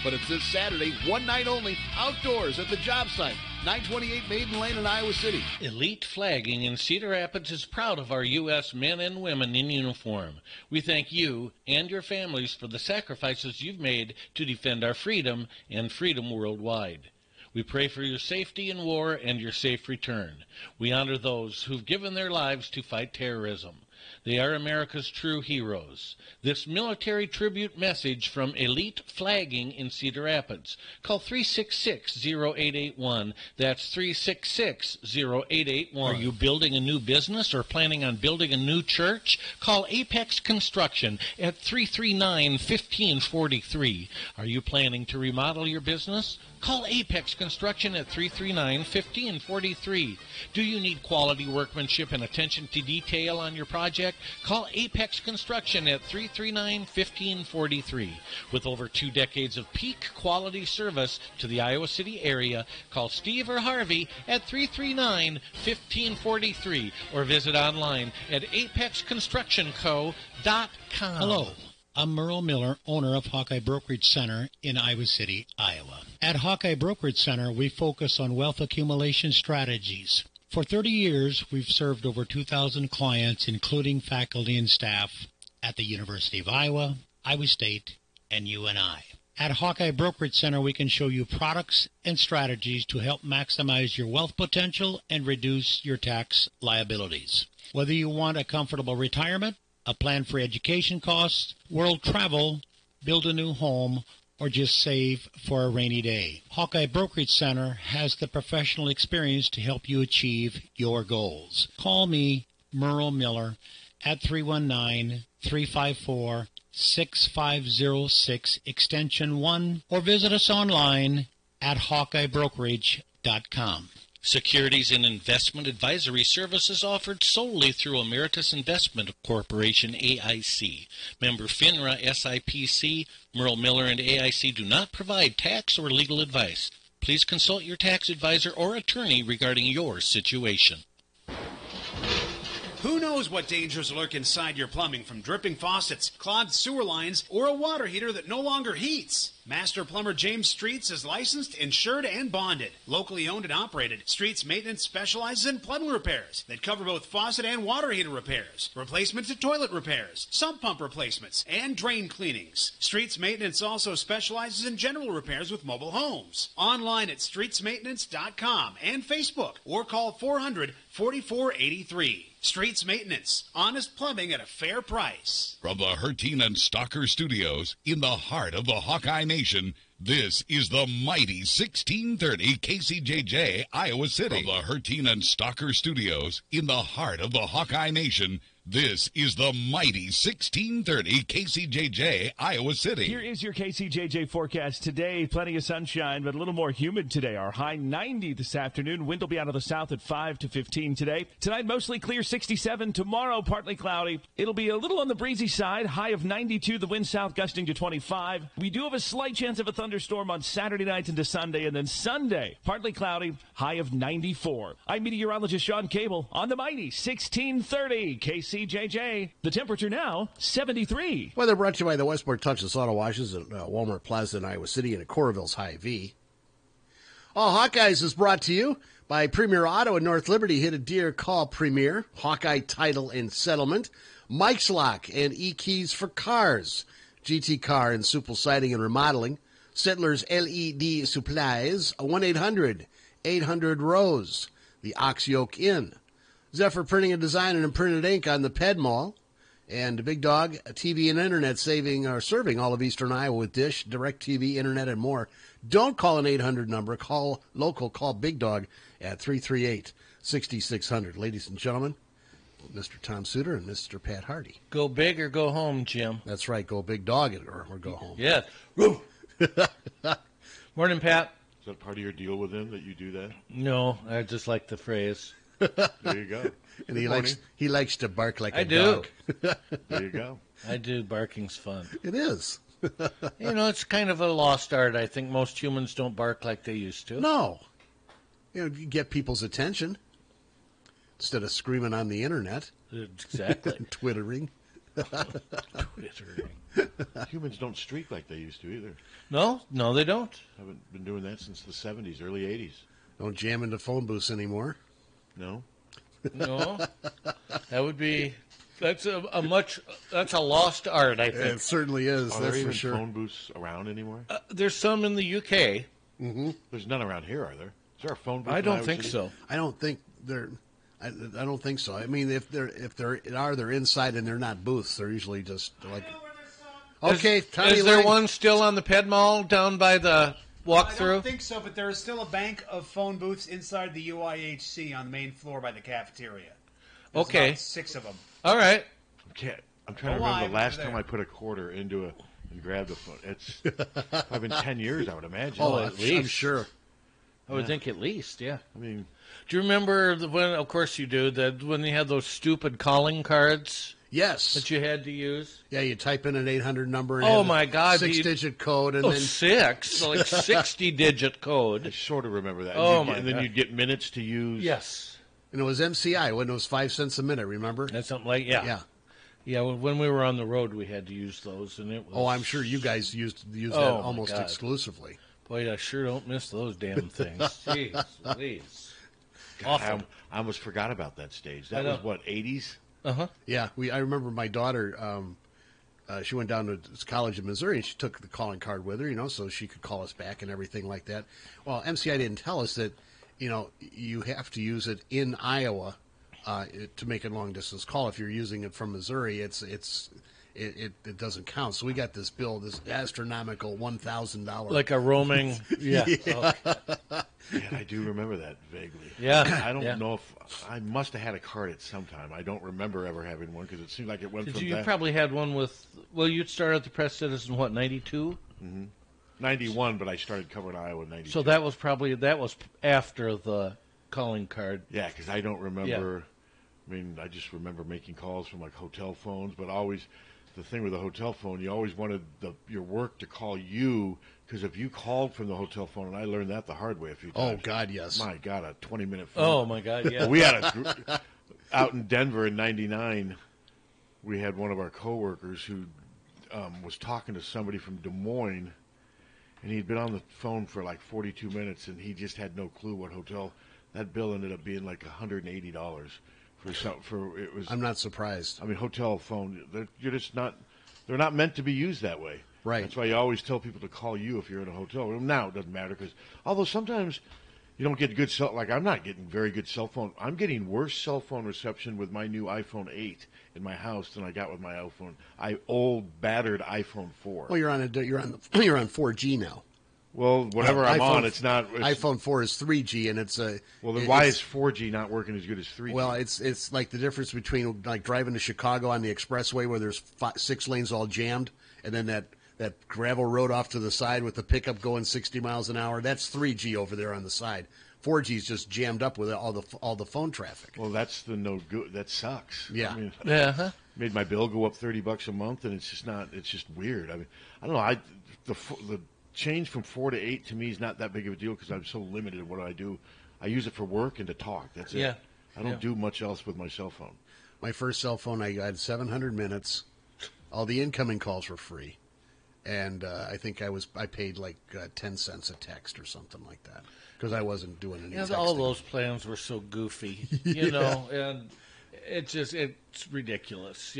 But it's this Saturday, one night only, outdoors at the job site, 928 Maiden Lane in Iowa City. Elite Flagging in Cedar Rapids is proud of our U.S. men and women in uniform. We thank you and your families for the sacrifices you've made to defend our freedom and freedom worldwide. We pray for your safety in war and your safe return. We honor those who've given their lives to fight terrorism. They are America's true heroes. This military tribute message from Elite Flagging in Cedar Rapids. Call 366-0881. That's 366-0881. Are you building a new business or planning on building a new church? Call Apex Construction at 339-1543. Are you planning to remodel your business? Call Apex Construction at 339-1543. Do you need quality workmanship and attention to detail on your project? Call Apex Construction at 339-1543. With over 2 decades of peak quality service to the Iowa City area, call Steve or Harvey at 339-1543 or visit online at apexconstructionco.com. Hello. I'm Merle Miller, owner of Hawkeye Brokerage Center in Iowa City, Iowa. At Hawkeye Brokerage Center, we focus on wealth accumulation strategies. For 30 years, we've served over 2,000 clients, including faculty and staff at the University of Iowa, Iowa State, and UNI. At Hawkeye Brokerage Center, we can show you products and strategies to help maximize your wealth potential and reduce your tax liabilities. Whether you want a comfortable retirement, a plan for education costs, world travel, build a new home, or just save for a rainy day, Hawkeye Brokerage Center has the professional experience to help you achieve your goals. Call me, Merle Miller, at 319-354-6506, extension 1, or visit us online at hawkeyebrokerage.com. Securities and investment advisory services offered solely through Emeritus Investment Corporation, AIC. Member FINRA, SIPC. Merle Miller and AIC do not provide tax or legal advice. Please consult your tax advisor or attorney regarding your situation. Who knows what dangers lurk inside your plumbing, from dripping faucets, clogged sewer lines, or a water heater that no longer heats? Master Plumber James Streets is licensed, insured, and bonded. Locally owned and operated, Streets Maintenance specializes in plumbing repairs that cover both faucet and water heater repairs, replacement to toilet repairs, sump pump replacements, and drain cleanings. Streets Maintenance also specializes in general repairs with mobile homes. Online at streetsmaintenance.com and Facebook, or call 400-4483. Streets Maintenance, honest plumbing at a fair price. From the Hertine and Stalker Studios, in the heart of the Hawkeye Nation, this is the mighty 1630 KCJJ, Iowa City. From the Hertine and Stalker Studios, in the heart of the Hawkeye Nation, this is the mighty 1630 KCJJ, Iowa City. Here is your KCJJ forecast today. Plenty of sunshine, but a little more humid today. Our high 90 this afternoon. Wind will be out of the south at 5 to 15 today. Tonight, mostly clear, 67. Tomorrow, partly cloudy. It'll be a little on the breezy side. High of 92. The wind south gusting to 25. We do have a slight chance of a thunderstorm on Saturday night into Sunday. And then Sunday, partly cloudy. High of 94. I'm meteorologist Sean Cable on the mighty 1630 KCJJ. The temperature now, 73. Weather brought to you by the Westport Touchless Auto Washes at Walmart Plaza in Iowa City and at Coralville's Hy-Vee. All Hawkeyes is brought to you by Premier Auto in North Liberty. Hit a deer, call Premier. Hawkeye Title and Settlement. Mike's Lock and E-Keys for Cars. GT Car and Supple Siding and Remodeling. Settlers LED Supplies. 1-800-800-ROSE. The Ox Yoke Inn. Zephyr Printing and Design and Imprinted Ink on the Ped Mall. And Big Dog TV and Internet serving all of Eastern Iowa with Dish, Direct TV, Internet, and more. Don't call an 800 number. Call local. Call Big Dog at 338-6600. Ladies and gentlemen, Mr. Tom Suter and Mr. Pat Hardy. Go big or go home, Jim. That's right. Go Big Dog or go home. Yeah. Morning, Pat. Is that part of your deal with him that you do that? No, I just like the phrase. There you go. And he likes to bark like a dog. There you go. I do. Barking's fun. It is. It's kind of a lost art. I think most humans don't bark like they used to. No. You get people's attention instead of screaming on the internet. Exactly. Twittering. Twittering. Humans don't streak like they used to either. No, they don't. Haven't been doing that since the 70s, early 80s. Don't jam into phone booths anymore. No? No, that would be. That's a lost art, I think. It certainly is. Are That's there even for sure. phone booths around anymore? There's some in the UK. Mm-hmm. There's none around here, are there? Is there a phone booth? I in don't Iowa think City? so. I don't think they're. I don't think so. I mean, if they're they're inside and they're not booths. They're usually just like. Okay, Tommy is there Lang. one still on the Ped Mall down by the I walk-through? don't think so, but there is still a bank of phone booths inside the UIHC on the main floor by the cafeteria. There's Okay. about 6 of them. All right. I'm trying to remember the last time I put a quarter into and grabbed a phone. It's probably been 10 years, I would imagine. Oh, at I'm least. sure. I would think at least, yeah. I mean, Do you remember when? Of course you do. That when they had those stupid calling cards Yes. that you had to use. Yeah, you type in an 800 number and Oh, have a my God, 6-digit code, and Oh, then 60-digit I code. sort of remember that. Oh, And then God. you'd get minutes to use. Yes, and it was MCI when it was 5 cents a minute. Remember? that's something like yeah. Yeah. Yeah, when we were on the road, we had to use those, and it was. Oh, I'm sure you guys used Oh, that my almost God. exclusively. Boy, I sure don't miss those damn things. Jeez, please. God, Awful. I almost forgot about that stage. I That know. was, what, 80s? Uh-huh. Yeah, I remember my daughter. She went down to college in Missouri, and she took the calling card with her, so she could call us back and everything like that. Well, MCI didn't tell us that, you have to use it in Iowa to make a long distance call. If you're using it from Missouri, it doesn't count. So we got this bill, this astronomical $1,000. Like a roaming. Yeah. Yeah. Yeah, I do remember that vaguely. Yeah. I don't Yeah. know if I must have had a card at some time. I don't remember ever having one because it seemed like it went Did from you that. probably had one with? Well, you'd start at the Press Citizen, what, 92? 91, but I started covering Iowa in 92. So that was after the calling card. Yeah, because I don't remember. I mean, I just remember making calls from like hotel phones, but always the thing with the hotel phone, you always wanted your work to call you because if you called from the hotel phone, and I learned that the hard way a few times. Oh, God, yes. My God, a 20-minute phone. Oh my God! Yeah. Well, we had out in Denver in '99. We had one of our coworkers who was talking to somebody from Des Moines, and he'd been on the phone for like 42 minutes, and he just had no clue what hotel. That bill ended up being like $180 for it was. I'm not surprised. I mean, hotel phone. They're not meant to be used that way. Right. That's why you always tell people to call you if you're in a hotel room. Now it doesn't matter because although sometimes you don't get good I'm not getting very good cell phone. I'm getting worse cell phone reception with my new iPhone 8 in my house than I got with my old battered iPhone 4. Well, you're on 4G now. Well, whatever I'm on, it's not. iPhone 4 is 3G, and it's a. Well, then why is 4G not working as good as 3G? Well, it's like the difference between like driving to Chicago on the expressway where there's 6 lanes all jammed, and then that gravel road off to the side with the pickup going 60 miles an hour. That's 3G over there on the side. 4G is just jammed up with all the phone traffic. Well, that's the no good. That sucks. Yeah. I mean, Yeah. made my bill go up $30 a month, and it's just not. It's just weird. I mean, I don't know. The change from 4 to 8 to me is not that big of a deal because I'm so limited in what I do. I use it for work and to talk. That's it. Yeah. I don't do much else with my cell phone. My first cell phone, I had 700 minutes. All the incoming calls were free, and I think I paid like 10 cents a text or something like that because I wasn't doing any texting. All those plans were so goofy, and it's ridiculous.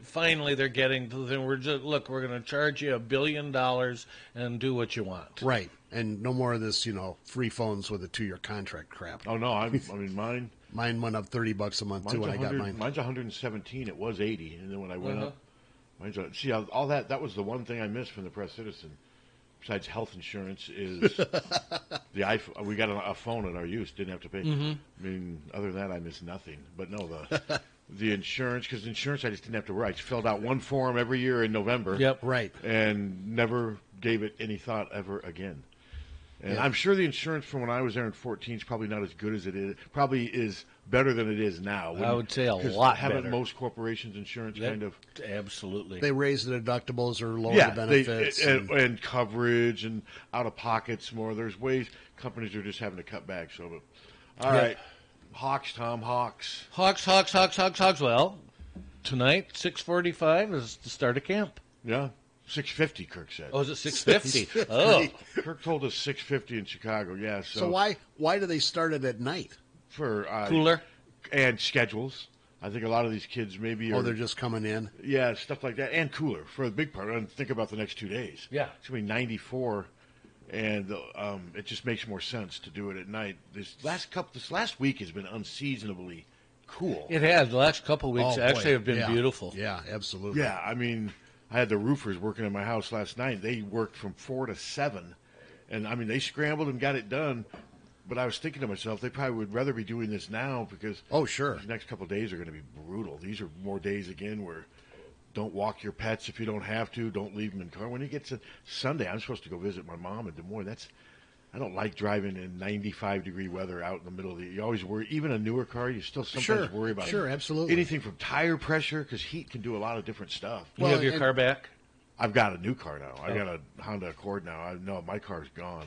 Finally they're getting to the thing. We're going to charge you $1 billion and do what you want. Right, and no more of this, free phones with a 2-year contract crap. Oh no, I mean mine. Mine went up $30 a month too when I got mine. Mine's 117. It was 80, and then when I went Uh-huh. up, see all that. That was the one thing I missed from the Press Citizen. Besides health insurance, is the iPhone. We got a phone at our use. Didn't have to pay. Mm-hmm. I mean, other than that, I missed nothing. But no, the insurance, because insurance, I just didn't have to worry. I just filled out one form every year in November. Yep. Right. And never gave it any thought ever again. And I'm sure the insurance from when I was there in 14 is probably not as good as it is. Probably is better than it is now. I would say a lot haven't better. most corporations insurance kind of Absolutely. They raise the deductibles or lower the benefits. and coverage and out of pockets more. There's ways companies are just having to cut back. So, but all right, Hawks, Tom, Hawks. Hawks. Well, tonight, 6:45 is the start of camp. Yeah, 6:50. Kirk said. Oh, is it 6:50? Oh, Kirk told us 6:50 in Chicago. Yeah. So why do they start it at night? For cooler and schedules. I think a lot of these kids maybe are. Oh, they're just coming in. Yeah, stuff like that, and cooler for the big part. And think about the next 2 days. Yeah, it's gonna be 94, and it just makes more sense to do it at night. This last week has been unseasonably cool. It has. The last couple of weeks actually have been beautiful. Yeah, absolutely. Yeah, I mean, I had the roofers working in my house last night. They worked from 4 to 7, and I mean they scrambled and got it done. But I was thinking to myself, they probably would rather be doing this now because the next couple of days are going to be brutal. These are more days again where don't walk your pets if you don't have to. Don't leave them in car. When it gets to Sunday, I'm supposed to go visit my mom in Des Moines. I don't like driving in 95-degree weather out in the middle of the. You always worry. Even a newer car, you still sometimes worry about. Sure, absolutely. Anything from tire pressure because heat can do a lot of different stuff. You have your car back? I've got a new car now. I got a Honda Accord now. I know my car's gone.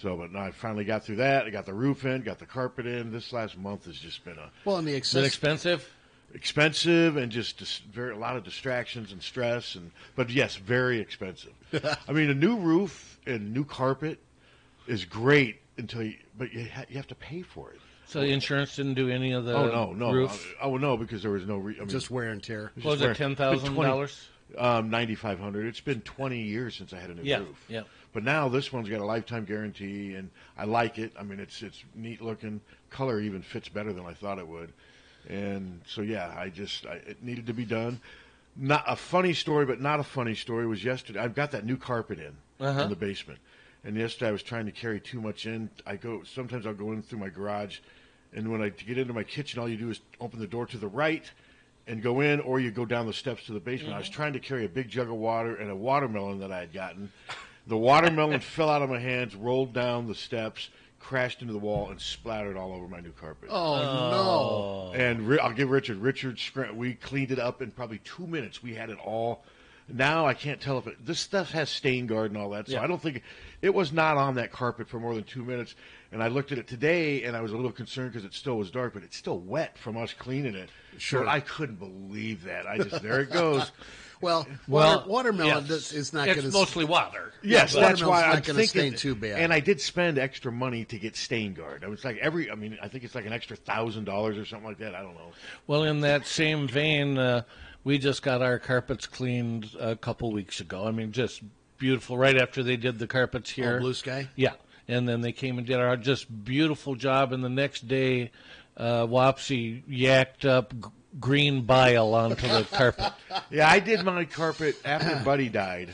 But now I finally got through that. I got the roof in, got the carpet in. This last month has just been and the expensive. Expensive and just a lot of distractions and stress but yes, very expensive. I mean, a new roof and new carpet is great but you have to pay for it. So the insurance didn't do any of the roof? No, because there was no just wear and tear. Was it $10,000? $9,500. It's been 20 years since I had a new roof. Yeah. But now this one's got a lifetime guarantee, and I like it. I mean, it's neat looking. Color even fits better than I thought it would. And so, yeah, it needed to be done. Not a funny story, but not a funny story was yesterday. I've got that new carpet in the basement. And yesterday I was trying to carry too much in. Sometimes I'll go in through my garage, and when I get into my kitchen, all you do is open the door to the right and go in, or you go down the steps to the basement. I was trying to carry a big jug of water and a watermelon that I had gotten. The watermelon fell out of my hands, rolled down the steps, crashed into the wall, and splattered all over my new carpet. Oh, no. And I'll give Richard, we cleaned it up in probably 2 minutes. We had it all. Now I can't tell if this stuff has stain guard and all that, so I don't think it was not on that carpet for more than 2 minutes. And I looked at it today, and I was a little concerned because it still was dark, but it's still wet from us cleaning it. Sure. So I couldn't believe that. There it goes. Watermelon is not going to. It's mostly water. Yes, that's why I'm thinking. Stain too bad. And I did spend extra money to get stain guard. I was like I think it's like an extra $1,000 or something like that. I don't know. Well, in that same vein, we just got our carpets cleaned a couple weeks ago. I mean, just beautiful. Right after they did the carpets here. Blue Sky. Yeah, and then they came and did our just beautiful job. And the next day, Wapsie yacked up green bile onto the carpet. Yeah, I did my carpet after Buddy died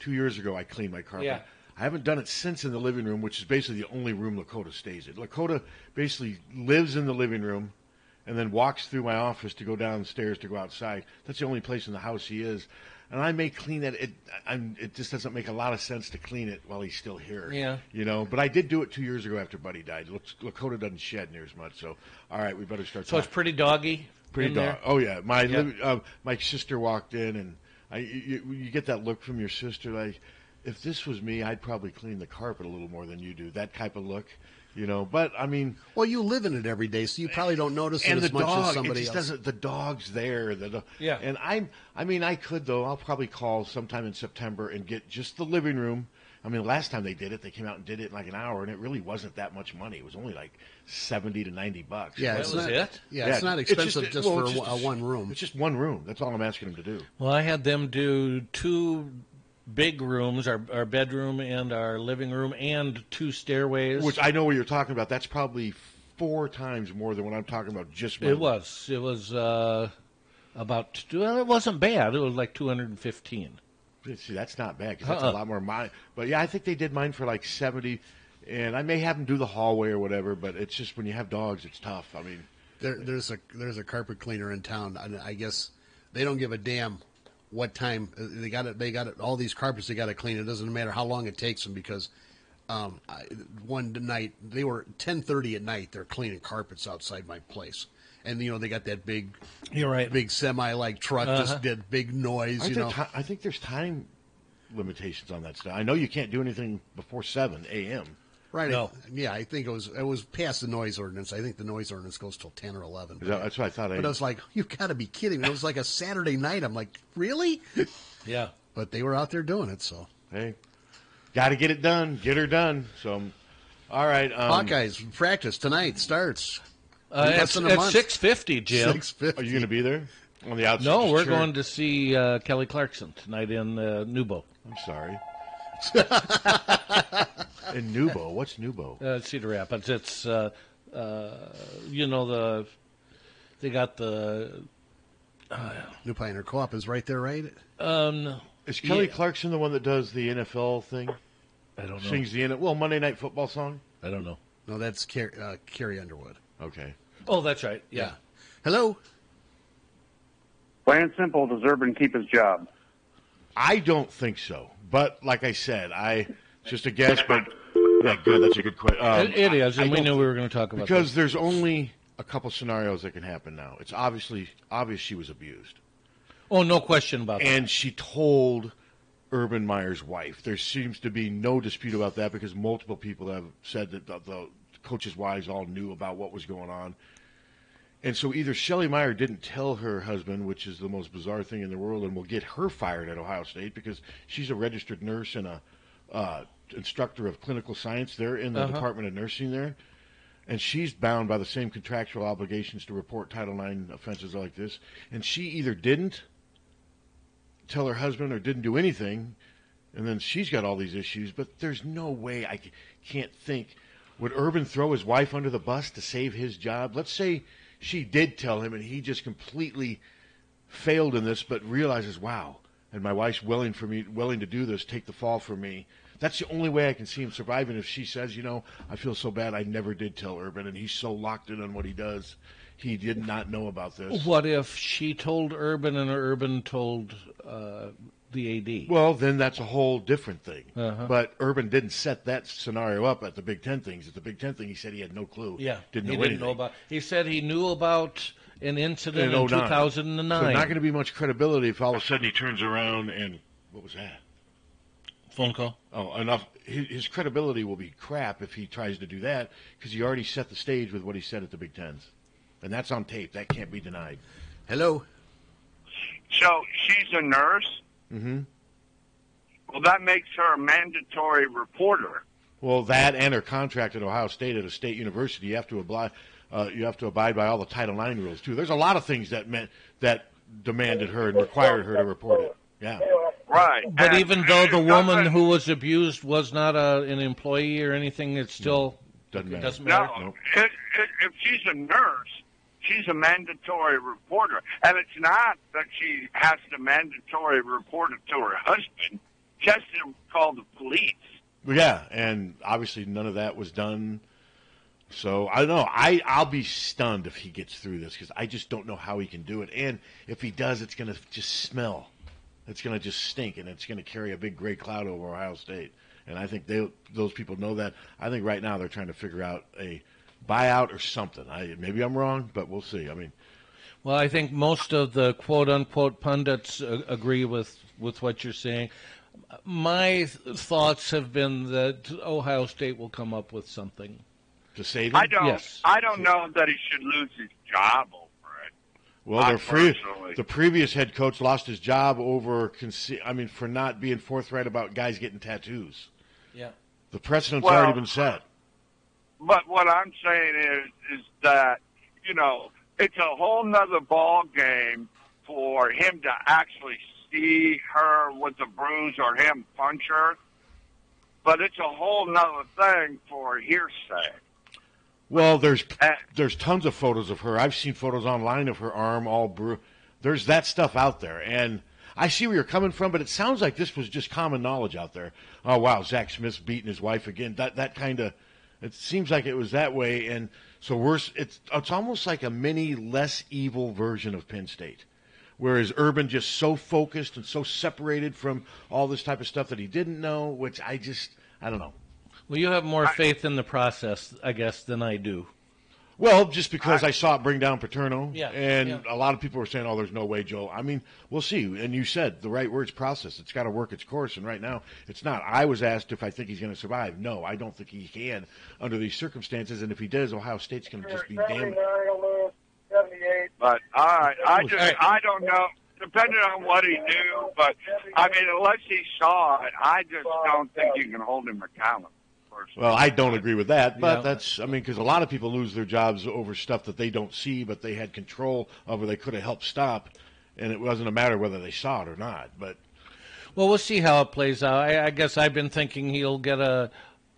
2 years ago. I cleaned my carpet. Yeah. I haven't done it since in the living room, which is basically the only room Lakota stays in. Lakota basically lives in the living room and then walks through my office to go downstairs to go outside. That's the only place in the house he is. And I may clean that. It just doesn't make a lot of sense to clean it while he's still here. Yeah. But I did do it 2 years ago after Buddy died. Lakota doesn't shed near as much. So, all right, we better start talking. So it's pretty doggy? Pretty dog. Oh, yeah. My sister walked in, and you get that look from your sister like, if this was me, I'd probably clean the carpet a little more than you do. That type of look. But I mean, well, you live in it every day, so you probably don't notice it as much as somebody else. The dog's there. Yeah. And I could though. I'll probably call sometime in September and get just the living room. I mean, last time they did it, they came out and did it in like an hour, and it really wasn't that much money. It was only like $70 to $90. Yeah, that was it. Yeah, it's not expensive just for one room. It's just one room. That's all I'm asking them to do. Well, I had them do 2 big rooms, our bedroom and our living room, and 2 stairways. Which I know what you're talking about. That's probably 4 times more than what I'm talking about. It was about. Well, it wasn't bad. It was like 215. See, that's not bad because that's a lot more mine. But yeah, I think they did mine for like 70, and I may have them do the hallway or whatever. But it's just when you have dogs, it's tough. I mean, there's a carpet cleaner in town. I guess they don't give a damn what time they got it. They got it. All these carpets they got to clean. It doesn't matter how long it takes them because one night they were 10:30 at night. They're cleaning carpets outside my place. And, they got that big, you're right, big semi-like truck just did big noise, I think there's time limitations on that stuff. I know you can't do anything before 7 a.m. Right. No. Yeah, I think it was past the noise ordinance. I think the noise ordinance goes till 10 or 11. That's what I thought. But I was like, you've got to be kidding me. It was like a Saturday night. I'm like, really? Yeah. But they were out there doing it, so. Hey, got to get it done. Get her done. So, all right. Hawkeyes practice tonight starts. It's at 6:50, Jim. 6:50. Are you going to be there on the outside? No, we're going to see Kelly Clarkson tonight in Nubo. I'm sorry. In Nubo, what's Nubo? Cedar Rapids. It's they got the New Pioneer Co-op is right there, right? no. Is Kelly Clarkson the one that does the NFL thing? I don't know. Sings the Monday Night Football song? I don't know. No, that's Carrie Underwood. Okay. Oh, that's right. Yeah. Hello. Plain and simple, does Urban keep his job? I don't think so. But like I said, just a guess. But yeah, good. That's a good question. It is, and we knew we were going to talk about because this. there's only a couple scenarios that can happen now. It's obvious she was abused. Oh, no question about that. And she told Urban Meyer's wife. There seems to be no dispute about that because multiple people have said that the coaches' wives all knew about what was going on. And so either Shelley Meyer didn't tell her husband, which is the most bizarre thing in the world, and will get her fired at Ohio State because she's a registered nurse and a instructor of clinical science there in the Department of Nursing there. And she's bound by the same contractual obligations to report Title IX offenses like this. And she either didn't tell her husband or didn't do anything, and then she's got all these issues. But there's no way I can't think. Would Urban throw his wife under the bus to save his job? Let's say she did tell him and he just completely failed in this, but realizes, wow, and my wife's willing to do this, take the fall for me. That's the only way I can see him surviving if she says, I feel so bad I never did tell Urban, and he's so locked in on what he does. He did not know about this. What if she told Urban and Urban told the AD? Well, then that's a whole different thing. But Urban didn't set that scenario up at the Big Ten things. At the Big Ten thing, he said he had no clue. Yeah, didn't he know didn't anything. know about. He said he knew about an incident in 2009. So not going to be much credibility if all of a sudden he turns around and what was that? Phone call. Oh, enough. His credibility will be crap if he tries to do that because he already set the stage with what he said at the Big Tens. And that's on tape. That can't be denied. Hello. So she's a nurse? Mm-hmm. Well, that makes her a mandatory reporter. Well, that and her contract at Ohio State at a state university, you have to abide by all the Title IX rules too. There's a lot of things that demanded her and required her to report it. Yeah. Right. But even though the woman who was abused was not an employee or anything, it still doesn't matter. Doesn't matter. No, if she's a nurse, she's a mandatory reporter. And it's not that she has to mandatory report it to her husband, just to call the police. Yeah, and obviously none of that was done. So I don't know. I'll be stunned if he gets through this because I just don't know how he can do it. And if he does, it's going to just smell. It's going to just stink, and it's going to carry a big gray cloud over Ohio State. And I think those people know that. I think right now they're trying to figure out a buyout or something. Maybe I'm wrong, but we'll see. Well, I think most of the quote-unquote pundits agree with what you're saying. My thoughts have been that Ohio State will come up with something to save him. I don't know that he should lose his job over it. Well, the previous head coach lost his job for not being forthright about guys getting tattoos. Yeah, the precedent's already been set. But what I'm saying is that it's a whole nother ball game for him to actually see her with a bruise or him punch her. But it's a whole nother thing for hearsay. Well, there's tons of photos of her. I've seen photos online of her arm all bruised. There's that stuff out there, and I see where you're coming from. But it sounds like this was just common knowledge out there. Oh wow, Zach Smith's beating his wife again. That kind of. It seems like it was that way, and so it's almost like a mini, less evil version of Penn State, whereas Urban just so focused and so separated from all this type of stuff that he didn't know, which I don't know. Well, you have more faith in the process, I guess, than I do. Well, just because I saw it bring down Paterno, Yeah, and yeah. a lot of people were saying, "Oh, there's no way, Joe." I mean, we'll see. And you said the right words: process. It's got to work its course, and right now, it's not. I was asked if I think he's going to survive. No, I don't think he can under these circumstances. And if he does, Ohio State's going to just be damned. But I don't know. Depending on what he knew, but I mean, unless he saw it, I just don't think you can hold him accountable. Well, I don't agree with that, but Yeah. that's, I mean, because a lot of people lose their jobs over stuff that they don't see, but they had control of or they could have helped stop, and it wasn't a matter whether they saw it or not. But Well, we'll see how it plays out. I guess I've been thinking he'll get a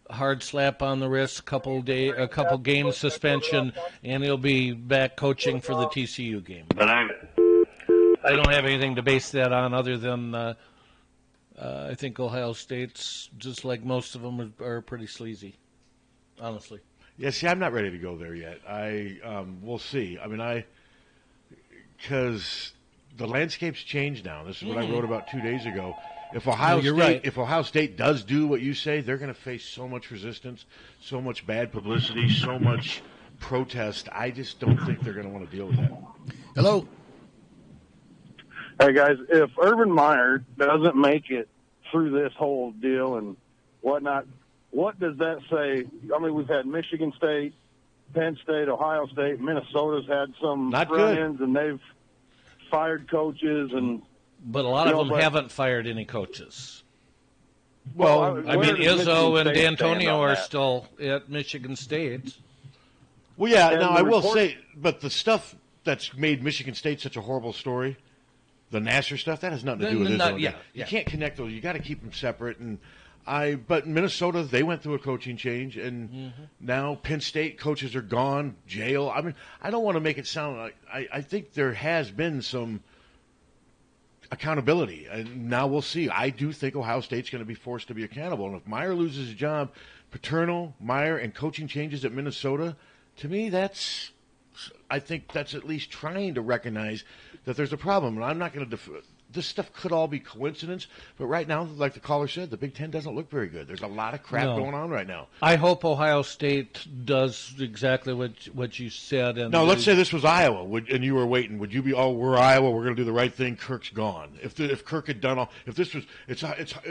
hard slap on the wrist, a couple game suspension, and he'll be back coaching for the TCU game. But I don't have anything to base that on other than I think Ohio State's, just like most of them, are pretty sleazy, honestly. yeah, see, I'm not ready to go there yet. We'll see. I mean, because the landscape's changed now. This is what I wrote about 2 days ago. If Ohio State does do what you say, they're going to face so much resistance, so much bad publicity, so much protest. I just don't think they're going to want to deal with that. Hello. Hey, guys, if Urban Meyer doesn't make it through this whole deal and whatnot, what does that say? I mean, we've had Michigan State, Penn State, Ohio State, Minnesota's had some Not front good. ends, and they've fired coaches. But a lot of them haven't fired any coaches. Well, I mean, Izzo and Michigan State D'Antonio stand on are that? still at Michigan State. Well, yeah, And now the I will report- say, but the stuff that's made Michigan State such a horrible story, the Nasser stuff, that has nothing to do with Izzo. Yeah, You can't connect those. You got to keep them separate. But Minnesota, they went through a coaching change, and now Penn State coaches are gone, jail. I mean, I don't want to make it sound like I think there has been some accountability, and now we'll see. I do think Ohio State's going to be forced to be accountable, and if Meyer loses his job, Paterno, Meyer, and coaching changes at Minnesota, to me, I think that's at least trying to recognize that there's a problem, and I'm not going to this stuff could all be coincidence, but right now, like the caller said, the Big Ten doesn't look very good. There's a lot of crap going on right now. I hope Ohio State does exactly what you said. And Now, let's say this was Iowa, and you were waiting. Would you be, we're Iowa, we're going to do the right thing, Kirk's gone. If Kirk had done all, if this was,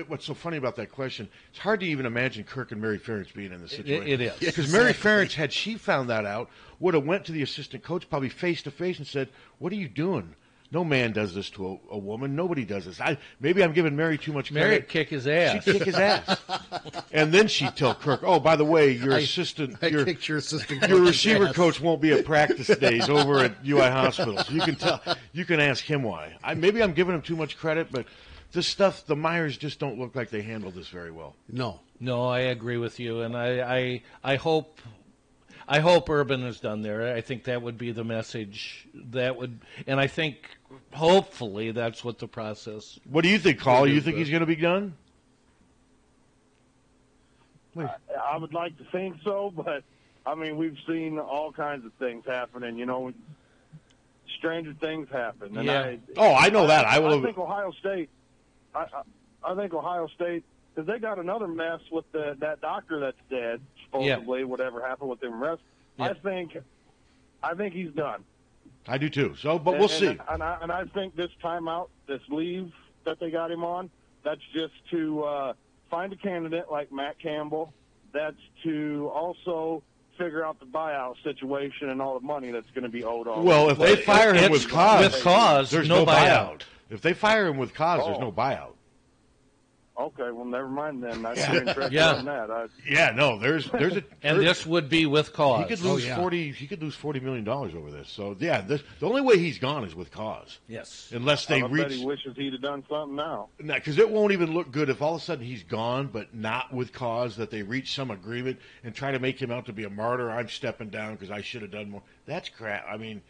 what's so funny about that question, it's hard to even imagine Kirk and Mary Ferentz being in this situation. It is. Because Mary Ferentz, had she found that out, would have went to the assistant coach probably face-to-face and said, what are you doing? No man does this to a woman. Nobody does this. Maybe I'm giving Mary too much credit. Mary would kick his ass. She'd kick his ass. And then she'd tell Kirk, oh, by the way, your assistant, I kicked your assistant your coach's receiver ass. coach won't be at practice days over at UI Hospital. So you can ask him why. Maybe I'm giving him too much credit, but this stuff, the Myers just don't look like they handled this very well. No. No, I agree with you, and I hope Urban is done there. I think that would be the message. And I think hopefully that's what the process. What do you think, Caller? You think he's going to be done? I would like to think so, but, I mean, we've seen all kinds of things happen, and, stranger things happen. And Yeah. I know that. I think Ohio State, I think Ohio State, because they got another mess with that doctor that's dead, supposedly, whatever happened with him rest. Yeah. I think he's done. I do too. So, but we'll see. And I think this timeout, this leave that they got him on, that's just to find a candidate like Matt Campbell. That's to also figure out the buyout situation and all the money that's going to be owed on. Well, if they fire him with cause, there's no buyout. If they fire him with cause, there's no buyout. Okay, well, never mind then. I'm interested in that. There's a And this would be with cause. He could lose He could lose $40 million over this. So the only way he's gone is with cause. Yes. Unless they I bet reach. he wishes he'd have done something now. Because it won't even look good if all of a sudden he's gone, but not with cause. That they reach some agreement and try to make him out to be a martyr. I'm stepping down because I should have done more. That's crap. I mean,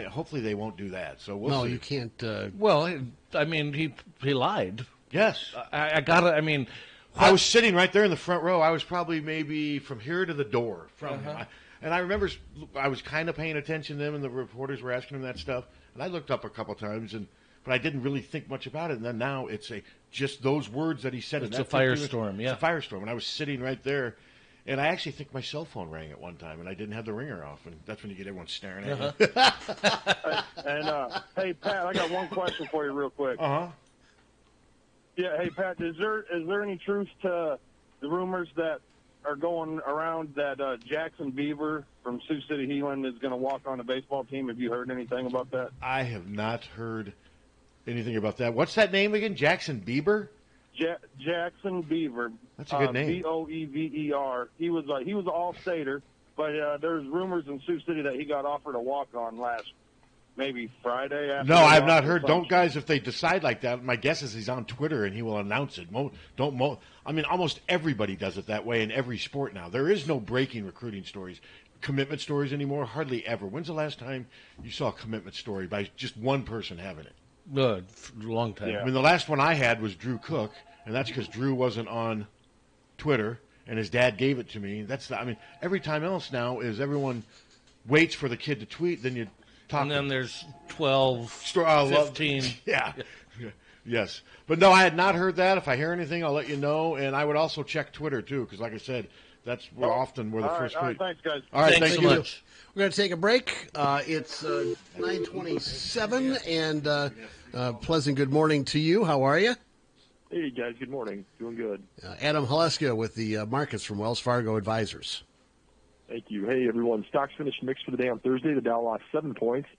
hopefully they won't do that. So we'll see. No, you can't. Well, I mean, he lied. Yes. I was sitting right there in the front row. I was probably maybe from here to the door from him. And I remember I was kind of paying attention to them, and the reporters were asking him that stuff. And I looked up a couple times, but I didn't really think much about it. And then now it's just those words that he said. It's a firestorm, It's a firestorm. And I was sitting right there, And I actually think my cell phone rang at one time, and I didn't have the ringer off, and that's when you get everyone staring at you. Hey, Pat, I got one question for you real quick. Uh-huh. Yeah, hey, Pat, is there any truth to the rumors that are going around that Jackson Beaver from Sioux City, Heelan is going to walk on the baseball team? Have you heard anything about that? I have not heard anything about that. What's that name again? Jackson Bieber? Jackson Beaver. That's a good name. Boever. He was an all-stater, but there's rumors in Sioux City that he got offered a walk-on last maybe Friday. After No, I've not heard. Don't guys, if they decide like that, my guess is he's on Twitter and he will announce it. I mean, almost everybody does it that way in every sport now. There is no breaking recruiting stories, commitment stories anymore. Hardly ever. When's the last time you saw a commitment story by just one person having it? A long time. Yeah. I mean, the last one I had was Drew Cook, and that's because Drew wasn't on Twitter, and his dad gave it to me. Every time else now is everyone waits for the kid to tweet, then you talk. And then there's 12, 15. Yeah. Yes. But no, I had not heard that. If I hear anything, I'll let you know, and I would also check Twitter, too, because like I said, that's often where the first tweet. All right, thanks, guys. All right, thanks thank so you. much. We're going to take a break. It's 9:27, and pleasant good morning to you. How are you? Hey, guys. Good morning. Doing good. Adam Haleska with the markets from Wells Fargo Advisors. Thank you. Hey, everyone. Stocks finished mixed for the day on Thursday. The Dow lost 7 points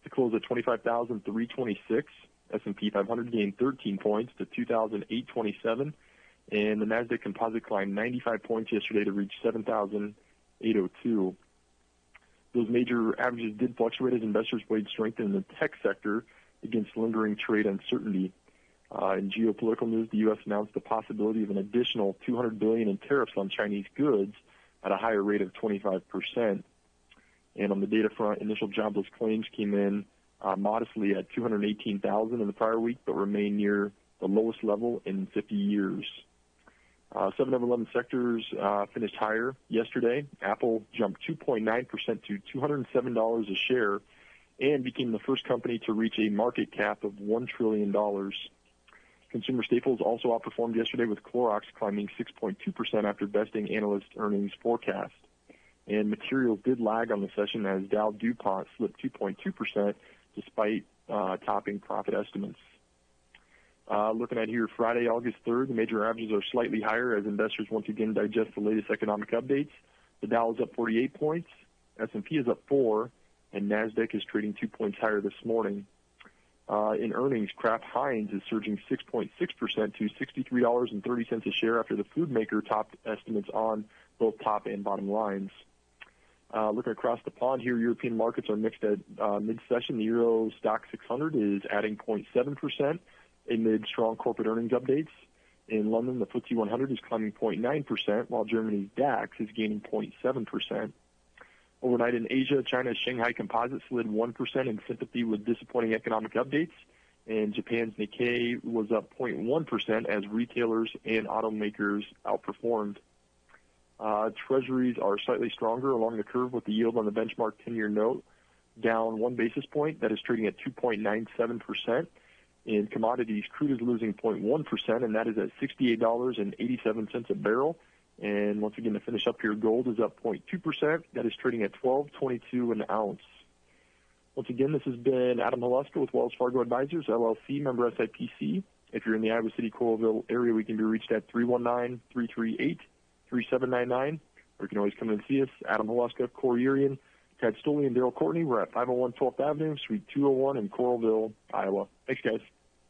to close at 25,326. S&P 500 gained 13 points to 2,827. And the Nasdaq Composite climbed 95 points yesterday to reach 7,802. Those major averages did fluctuate as investors weighed strength in the tech sector against lingering trade uncertainty. In geopolitical news, the U.S. announced the possibility of an additional $200 billion in tariffs on Chinese goods at a higher rate of 25%. And on the data front, initial jobless claims came in modestly at 218,000 in the prior week, but remain near the lowest level in 50 years. 7 of 11 sectors finished higher yesterday. Apple jumped 2.9% to $207 a share and became the first company to reach a market cap of $1 trillion. Consumer staples also outperformed yesterday, with Clorox climbing 6.2% after besting analyst earnings forecast. And materials did lag on the session as Dow DuPont slipped 2.2% despite topping profit estimates. Looking at here, Friday, August 3rd, the major averages are slightly higher as investors once again digest the latest economic updates. The Dow is up 48 points, S&P is up 4, and NASDAQ is trading 2 points higher this morning. In earnings, Kraft Heinz is surging 6.6% to $63.30 a share after the food maker topped estimates on both top and bottom lines. Looking across the pond here, European markets are mixed at mid-session. The Euro Stock 600 is adding 0.7% amid strong corporate earnings updates. In London, the FTSE 100 is climbing 0.9%, while Germany's DAX is gaining 0.7%. Overnight in Asia, China's Shanghai Composite slid 1% in sympathy with disappointing economic updates, and Japan's Nikkei was up 0.1% as retailers and automakers outperformed. Treasuries are slightly stronger along the curve, with the yield on the benchmark 10-year note down 1 basis point. That is trading at 2.97%. In commodities, crude is losing 0.1%, and that is at $68.87 a barrel. And once again, to finish up here, gold is up 0.2%. That is trading at $12.22 an ounce. Once again, this has been Adam Haleska with Wells Fargo Advisors, LLC, member SIPC. If you're in the Iowa City, Coralville area, we can be reached at 319-338-3799. Or you can always come in and see us. Adam Haleska, Corey Urian, Ted Stoley, and Daryl Courtney. We're at 501 12th Avenue, Suite 201 in Coralville, Iowa. Thanks, guys.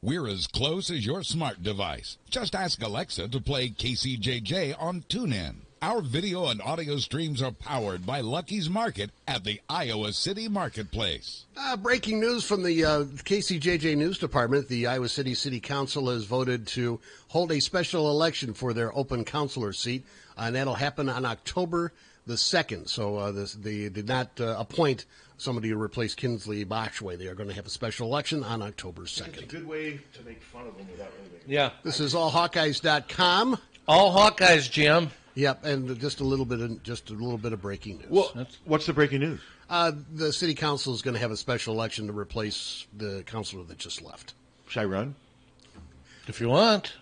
We're as close as your smart device. Just ask Alexa to play KCJJ on TuneIn. Our video and audio streams are powered by Lucky's Market at the Iowa City Marketplace. Breaking news from the KCJJ News Department. The Iowa City City Council has voted to hold a special election for their open councilor seat, and that'll happen on October the 2nd. So they did not appoint somebody to replace Kinsley Botchway. They are going to have a special election on October 2nd. It's a good way to make fun of them without really making Yeah. This is allhawkeyes.com. All Hawkeyes, Jim. Yep, and just a little bit of breaking news. Well, what's the breaking news? The city council is going to have a special election to replace the councilor that just left. Should I run? If you want.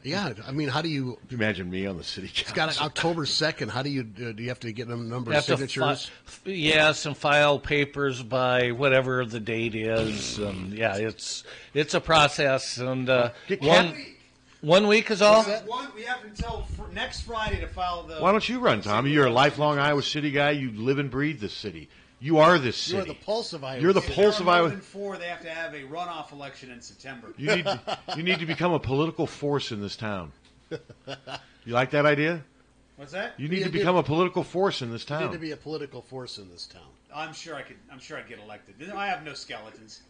Yeah, I mean, how do you imagine me on the city council? It's got October 2nd. How do you have to get a number of signatures? Yes, and file papers by whatever the date is. It's a process, and one week is all. We have until next Friday to file the. Why don't you run, Tommy? You're a lifelong Iowa City guy. You live and breathe this city. You are this city. You're the pulse of Iowa. You're the pulse of Iowa. They have to have a runoff election in September. You need to become a political force in this town. You like that idea? What's that? You need to become a political force in this town. You need to be a political force in this town. I'm sure I'd get elected. I have no skeletons.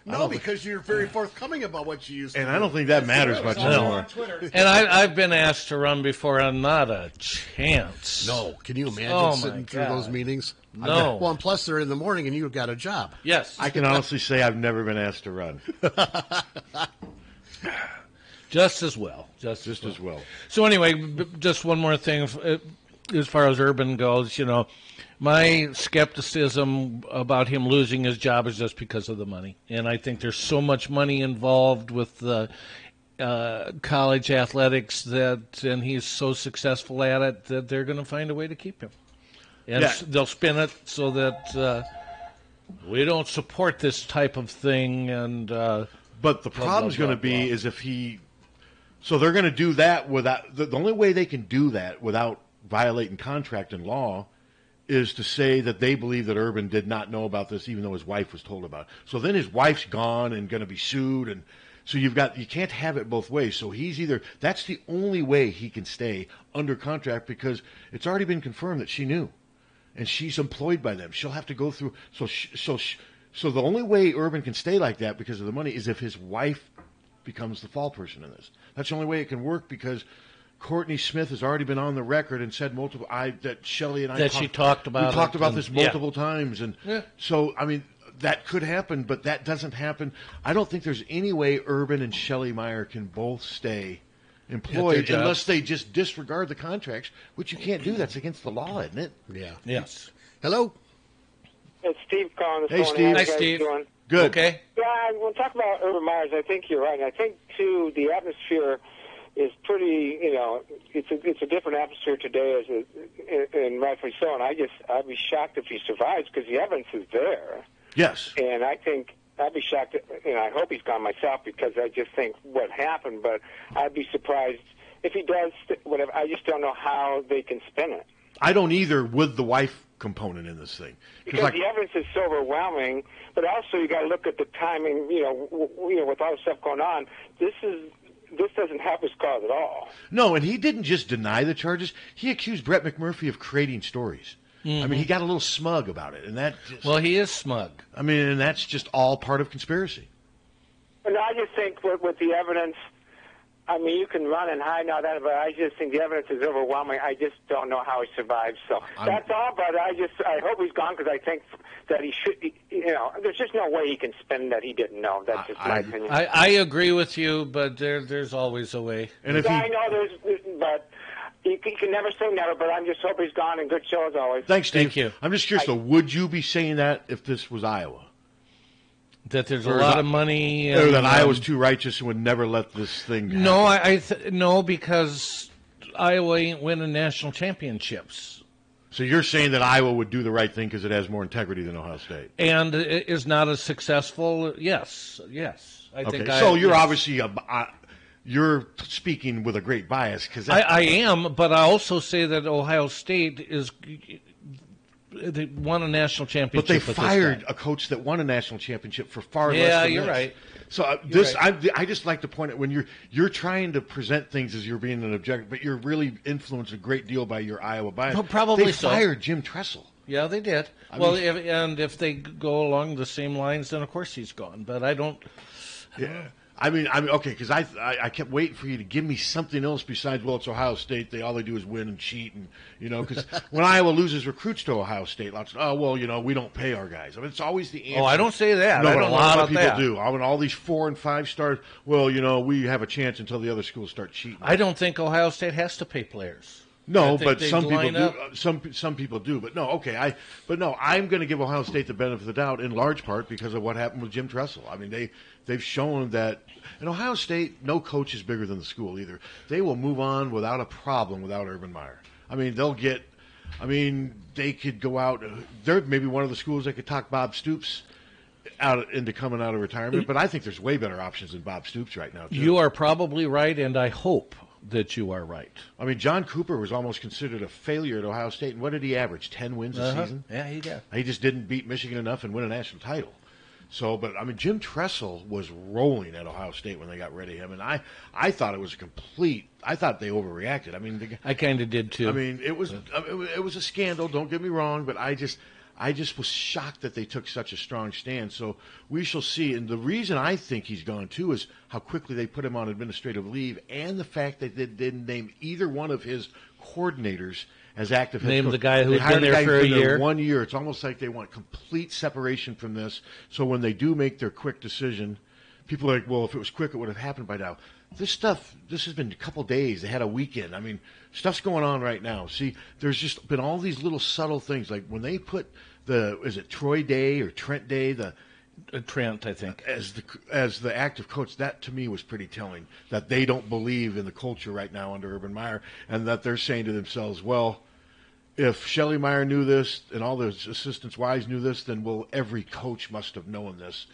No, because you're very forthcoming about what you used to do. And I don't think that matters much anymore. And I've been asked to run before, and not a chance. No. Can you imagine sitting through those meetings? No. Well, and plus they're in the morning, and you've got a job. Yes. I can honestly say I've never been asked to run. Just as well. Just as well. So anyway, just one more thing as far as Urban goes, my skepticism about him losing his job is just because of the money. And I think there's so much money involved with the college athletics and he's so successful at it that they're going to find a way to keep him. And they'll spin it so that we don't support this type of thing. But the problem's going to be is if he... So they're going to do that without... The only way they can do that without violating contract and law is to say that they believe that Urban did not know about this, even though his wife was told about it. So then his wife's gone and going to be sued, and so you can't have it both ways. So that's the only way he can stay under contract because it's already been confirmed that she knew, and she's employed by them. She'll have to go through. So the only way Urban can stay like that because of the money is if his wife becomes the fall person in this. That's the only way it can work because Courtney Smith has already been on the record and said that Shelley and I talked about. We talked about this multiple times, and so I mean that could happen, but that doesn't happen. I don't think there's any way Urban and Shelley Meyer can both stay employed unless they just disregard the contracts, which you can't do. That's against the law, isn't it? Yeah. Yes. Hello. It's Steve calling. Hey, Steve. Hi, Steve. Doing? Good. Okay. Yeah, we'll talk about Urban Meyers. I think you're right. And I think too the atmosphere is pretty, it's a different atmosphere today, and rightfully so. And I'd be shocked if he survives because the evidence is there. Yes. And I think I'd be shocked, and I hope he's gone myself because I just think what happened. But I'd be surprised if he does. Whatever. I just don't know how they can spin it. I don't either with the wife component in this thing because the evidence is so overwhelming. But also you got to look at the timing. With all the stuff going on, this doesn't help his cause at all. No, and he didn't just deny the charges. He accused Brett McMurphy of creating stories. Mm-hmm. I mean, he got a little smug about it, and that. Well, he is smug. I mean, and that's just all part of conspiracy. And I just think with the evidence, I mean, you can run and hide and all that, but I just think the evidence is overwhelming. I just don't know how he survived. So that's all. But I hope he's gone because I think that he should. There's just no way he can spin that he didn't know. That's just my opinion. I agree with you, but there's always a way. And if I know but you can never say never. But I'm just hoping he's gone. And good show as always. Thanks, Steve. Thank you. I'm just curious, though, would you be saying that if this was Iowa? That there's a lot of money. Or that Iowa's too righteous and would never let this thing happen? No, no, because Iowa ain't winning national championships. So you're saying that Iowa would do the right thing because it has more integrity than Ohio State? And it is not as successful? Yes. I think so you're obviously you're speaking with a great bias. Cause I am, but I also say that Ohio State is... They won a national championship. But they fired a coach that won a national championship for far less than Yeah, you're right. So I just like to point out when you're trying to present things as you're being an objective, but you're really influenced a great deal by your Iowa bias. Well, probably they fired Jim Tressel. Yeah, they did. If they go along the same lines, then of course he's gone. But I don't. Yeah. I mean, okay, because I kept waiting for you to give me something else besides, well, it's Ohio State. All they do is win and cheat, and because when Iowa loses recruits to Ohio State, lots of, we don't pay our guys. I mean, it's always the answer. Oh, I don't say that. No, I but don't a lot of people that. do. I mean, all these 4 and 5 stars. Well, we have a chance until the other schools start cheating. I don't think Ohio State has to pay players. No, but some people do. Some people do, but no. Okay, I'm going to give Ohio State the benefit of the doubt in large part because of what happened with Jim Tressel. I mean, they've shown that in Ohio State, no coach is bigger than the school either. They will move on without a problem without Urban Meyer. I mean, they could go out. They're maybe one of the schools that could talk Bob Stoops out into coming out of retirement, but I think there's way better options than Bob Stoops right now, too. You are probably right, and I hope that you are right. I mean, John Cooper was almost considered a failure at Ohio State, and what did he average, 10 wins a season? Yeah, he did. He just didn't beat Michigan enough and win a national title. So, but, I mean, Jim Tressel was rolling at Ohio State when they got rid of him, and I thought it was I thought they overreacted. I mean, I kind of did, too. I mean, it was a scandal, don't get me wrong, but I just was shocked that they took such a strong stand. So we shall see. And the reason I think he's gone, too, is how quickly they put him on administrative leave and the fact that they didn't name either one of his coordinators as active head coach. Name the guy who's been there for a year. 1 year. It's almost like they want complete separation from this. So when they do make their quick decision, people are like, well, if it was quick, it would have happened by now. This has been a couple days. They had a weekend. I mean, stuff's going on right now. See, there's just been all these little subtle things. Like when they put is it Troy Day or Trent Day, Trent, I think, as the active coach, that to me was pretty telling that they don't believe in the culture right now under Urban Meyer, and that they're saying to themselves, well, if Shelley Meyer knew this and all the assistants' wives knew this, then every coach must have known this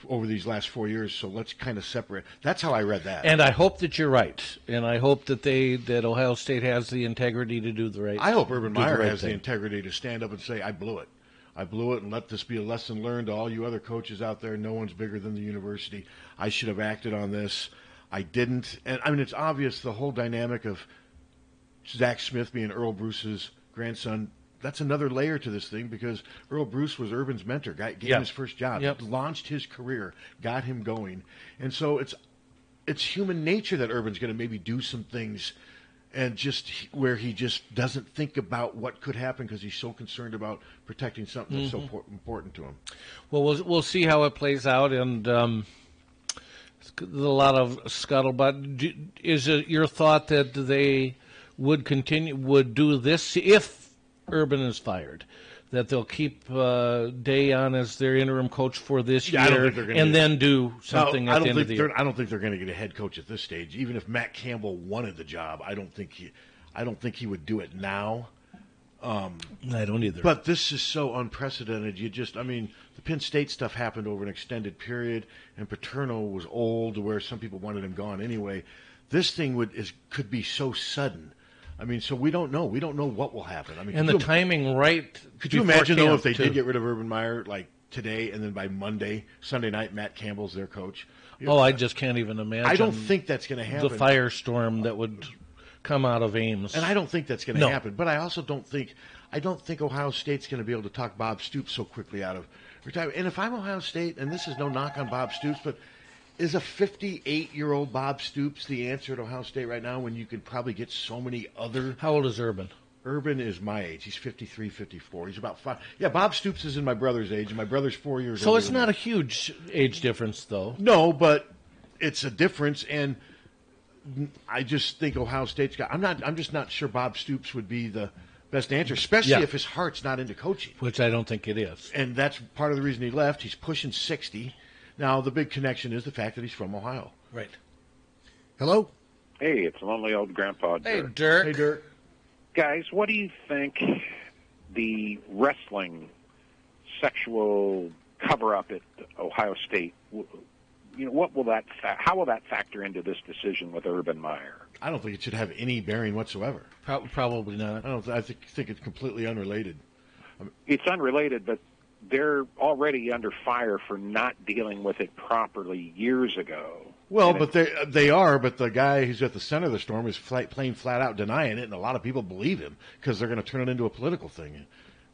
over these last 4 years. So let's kind of separate. That's how I read that. And I hope that you're right, and I hope that Ohio State has the integrity to do the right. I hope Urban Meyer has the integrity to stand up and say, I blew it, and let this be a lesson learned to all you other coaches out there. No one's bigger than the university. I should have acted on this. I didn't. And I mean, it's obvious the whole dynamic of Zach Smith being Earl Bruce's grandson. That's another layer to this thing because Earl Bruce was Urban's mentor, gave him his first job, launched his career, got him going. And so it's human nature that Urban's going to maybe do some things and just where he just doesn't think about what could happen because he's so concerned about protecting something that's so important to him. Well, we'll see how it plays out, and a lot of scuttlebutt. Is it your thought that they would do this if Urban is fired, that they'll keep Day on as their interim coach for this year and then do something at the end of the year? I don't think they're going to get a head coach at this stage. Even if Matt Campbell wanted the job, I don't think he would do it now. I don't either. But this is so unprecedented. The Penn State stuff happened over an extended period, and Paterno was old to where some people wanted him gone anyway. This thing could be so sudden. I mean, so we don't know. We don't know what will happen. I mean, and the timing right. Could you imagine, though, if they did get rid of Urban Meyer, like today, and then by Sunday night, Matt Campbell's their coach? I just can't even imagine. I don't think that's going to happen. The firestorm that would come out of Ames. And I don't think that's going to happen. But I also don't think Ohio State's going to be able to talk Bob Stoops so quickly out of retirement. And if I'm Ohio State, and this is no knock on Bob Stoops, but is a 58-year-old Bob Stoops the answer at Ohio State right now when you could probably get so many other... How old is Urban? Urban is my age. He's 53, 54. He's about 5. Yeah, Bob Stoops is in my brother's age, and my brother's 4 years older. So it's not a huge age difference, though. No, but it's a difference, and I just think Ohio State's got... I'm just not sure Bob Stoops would be the best answer, especially if his heart's not into coaching. Which I don't think it is. And that's part of the reason he left. He's pushing 60. Now, the big connection is the fact that he's from Ohio. Right. Hello? Hey, it's lonely old grandpa Dirk. Hey, Dirk. Hey, Dirk. Guys, what do you think the wrestling sexual cover-up at Ohio State, what will that how will that factor into this decision with Urban Meyer? I don't think it should have any bearing whatsoever. Probably not. I think it's completely unrelated. It's unrelated, but they're already under fire for not dealing with it properly years ago. Well, but they are. But the guy who's at the center of the storm is plain flat out denying it, and a lot of people believe him because they're going to turn it into a political thing.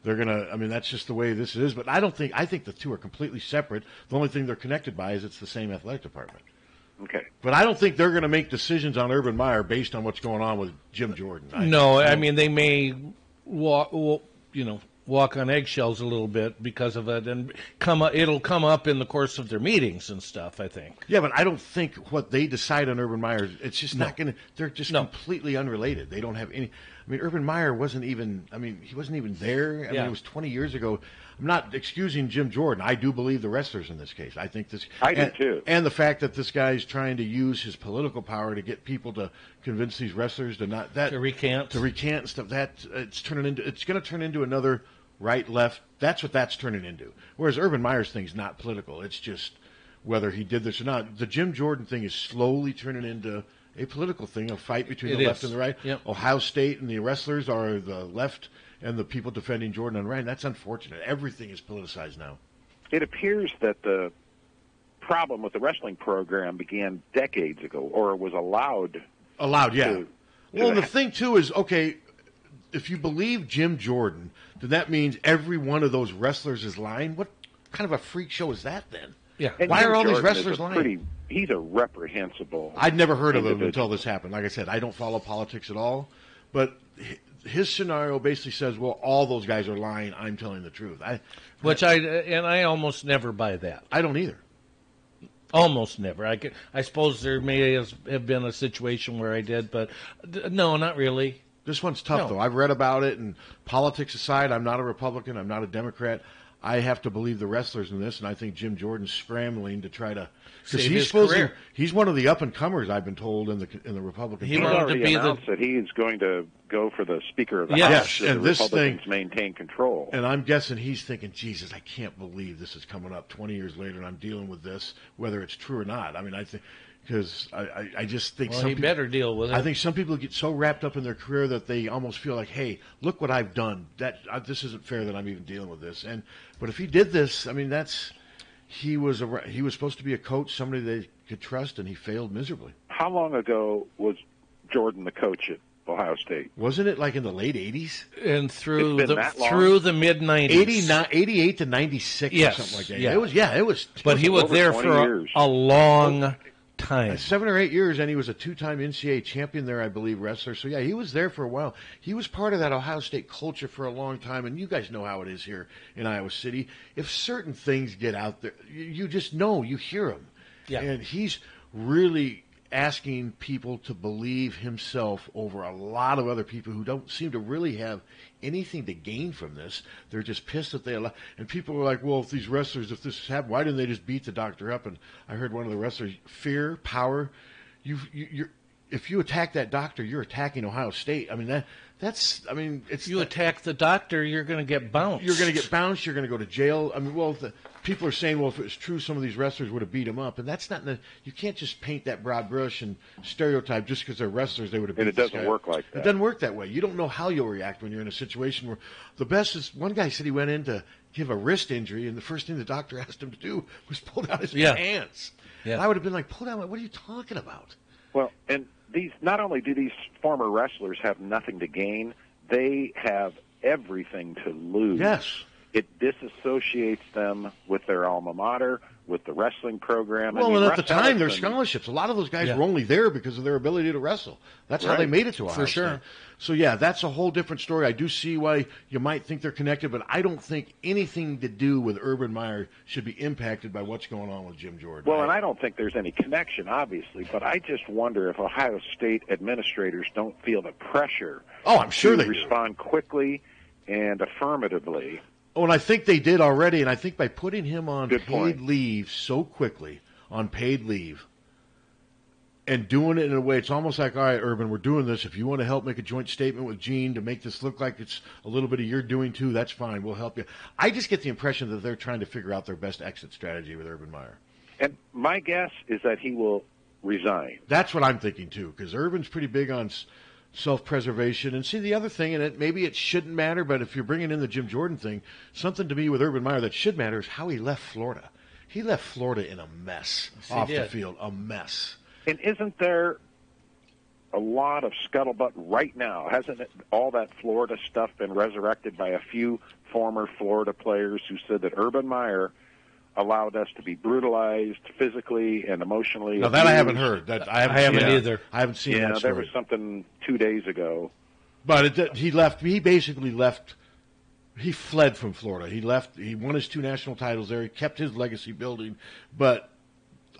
They're going to. I mean, that's just the way this is. But I think the two are completely separate. The only thing they're connected by is it's the same athletic department. Okay. But I don't think they're going to make decisions on Urban Meyer based on what's going on with Jim Jordan. I mean, they may, walk on eggshells a little bit because of it, and it'll come up in the course of their meetings and stuff, I think. Yeah, but I don't think what they decide on Urban Meyer, it's just not going to, they're just completely unrelated. They don't have any, I mean, Urban Meyer wasn't even there. I mean, it was 20 years ago. I'm not excusing Jim Jordan. I do believe the wrestlers in this case. I think this. I do too. And the fact that this guy's trying to use his political power to get people to convince these wrestlers to recant and stuff. It's going to turn into another right left. That's what that's turning into. Whereas Urban Meyer's thing's not political. It's just whether he did this or not. The Jim Jordan thing is slowly turning into a political thing, a fight between the left and the right. Yep. Ohio State and the wrestlers are the left, and the people defending Jordan on the right. That's unfortunate. Everything is politicized now. It appears that the problem with the wrestling program began decades ago, or was allowed. Allowed, yeah. Well, the thing, too, is, okay, if you believe Jim Jordan, then that means every one of those wrestlers is lying? What kind of a freak show is that, then? Yeah. And why Jim are all Jordan these wrestlers lying? He's a reprehensible. I'd never heard of him until this happened. Like I said, I don't follow politics at all. But his scenario basically says, well, all those guys are lying. I'm telling the truth. I almost never buy that. I don't either. Almost never. I suppose there may have been a situation where I did, but no, not really. This one's tough, though. I've read about it, and politics aside, I'm not a Republican. I'm not a Democrat. I have to believe the wrestlers in this, and I think Jim Jordan's scrambling to try to save his career. He's one of the up and comers, I've been told, in the Republican. He already announced that he is going to go for the Speaker of the House. And the this Republicans thing maintain control. And I'm guessing he's thinking, Jesus, I can't believe this is coming up 20 years later, and I'm dealing with this, whether it's true or not. I mean, I think. Because I just think he better deal with it. I think some people get so wrapped up in their career that they almost feel like, hey, look what I've done. This isn't fair that I'm even dealing with this. But if he did this, I mean, he was supposed to be a coach, somebody they could trust, and he failed miserably. How long ago was Jordan the coach at Ohio State? Wasn't it like in the late 80s? And through the mid 90s, 88 to 96 or something like that. Yeah. It was. But he was there for a long time. 7 or 8 years, and he was a two-time NCAA champion there, I believe, wrestler. So, yeah, he was there for a while. He was part of that Ohio State culture for a long time, and you guys know how it is here in Iowa City. If certain things get out there, you just know, you hear them. Yeah. And he's really asking people to believe himself over a lot of other people who don't seem to really have anything to gain from this. They're just pissed that they allow. And people are like, well, if these wrestlers, if this happened, why didn't they just beat the doctor up? And I heard one of the wrestlers, fear, power. If you attack that doctor, you're attacking Ohio State. I mean, it's. You attack the doctor, you're going to get bounced. You're going to get bounced. You're going to go to jail. I mean, well, people are saying, well, if it was true, some of these wrestlers would have beat him up, and that's not. You can't just paint that broad brush and stereotype just because they're wrestlers. They would have beat. And it doesn't work like that. It doesn't work that way. You don't know how you'll react when you're in a situation where the best is. One guy said he went in to give a wrist injury, and the first thing the doctor asked him to do was pull down his pants. Yeah. And I would have been like, pull down. What are you talking about? Well, and not only do these former wrestlers have nothing to gain, they have everything to lose. Yes. It disassociates them with their alma mater, with the wrestling program. Well, and at the time, their scholarships. A lot of those guys were only there because of their ability to wrestle. That's how they made it to Ohio State. For sure. So, yeah, that's a whole different story. I do see why you might think they're connected, but I don't think anything to do with Urban Meyer should be impacted by what's going on with Jim Jordan. Well, and I don't think there's any connection, obviously, but I just wonder if Ohio State administrators don't feel the pressure I'm sure to they respond quickly and affirmatively. Oh, and I think they did already, and I think by putting him on paid leave so quickly, on paid leave, and doing it in a way, it's almost like, all right, Urban, we're doing this. If you want to help make a joint statement with Gene to make this look like it's a little bit of your doing too, that's fine. We'll help you. I just get the impression that they're trying to figure out their best exit strategy with Urban Meyer. And my guess is that he will resign. That's what I'm thinking too, because Urban's pretty big on self-preservation. And see, the other thing, and maybe it shouldn't matter, but if you're bringing in the Jim Jordan thing, something to me with Urban Meyer that should matter is how he left Florida. He left Florida in a mess off the field, a mess. And isn't there a lot of scuttlebutt right now? Hasn't all that Florida stuff been resurrected by a few former Florida players who said that Urban Meyer allowed us to be brutalized physically and emotionally? No, that I haven't heard. I haven't either. I haven't seen that story. There was something 2 days ago. But he left. He basically left he fled from Florida. He left. He won his 2 national titles there. He kept his legacy building, but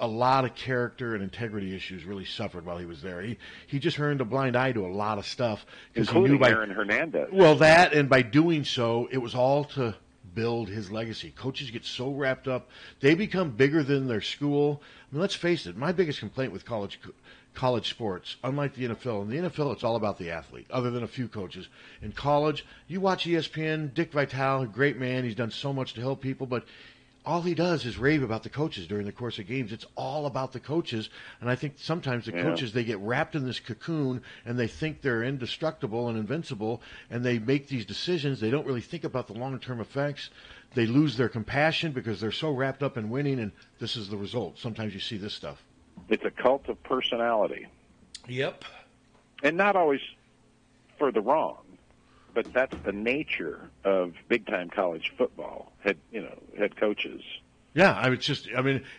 a lot of character and integrity issues really suffered while he was there. He just turned a blind eye to a lot of stuff. Including Aaron Hernandez. Well, that, and by doing so, it was all to build his legacy. Coaches get so wrapped up. They become bigger than their school. I mean, let's face it, my biggest complaint with college sports, unlike the NFL, in the NFL it's all about the athlete, other than a few coaches. In college, you watch ESPN, Dick Vitale, great man, he's done so much to help people, but all he does is rave about the coaches during the course of games. It's all about the coaches, and I think sometimes the coaches, they get wrapped in this cocoon, and they think they're indestructible and invincible, and they make these decisions. They don't really think about the long-term effects. They lose their compassion because they're so wrapped up in winning, and this is the result. Sometimes you see this stuff. It's a cult of personality. Yep. And not always for the wrong, but that's the nature of big-time college football, head coaches. Yeah,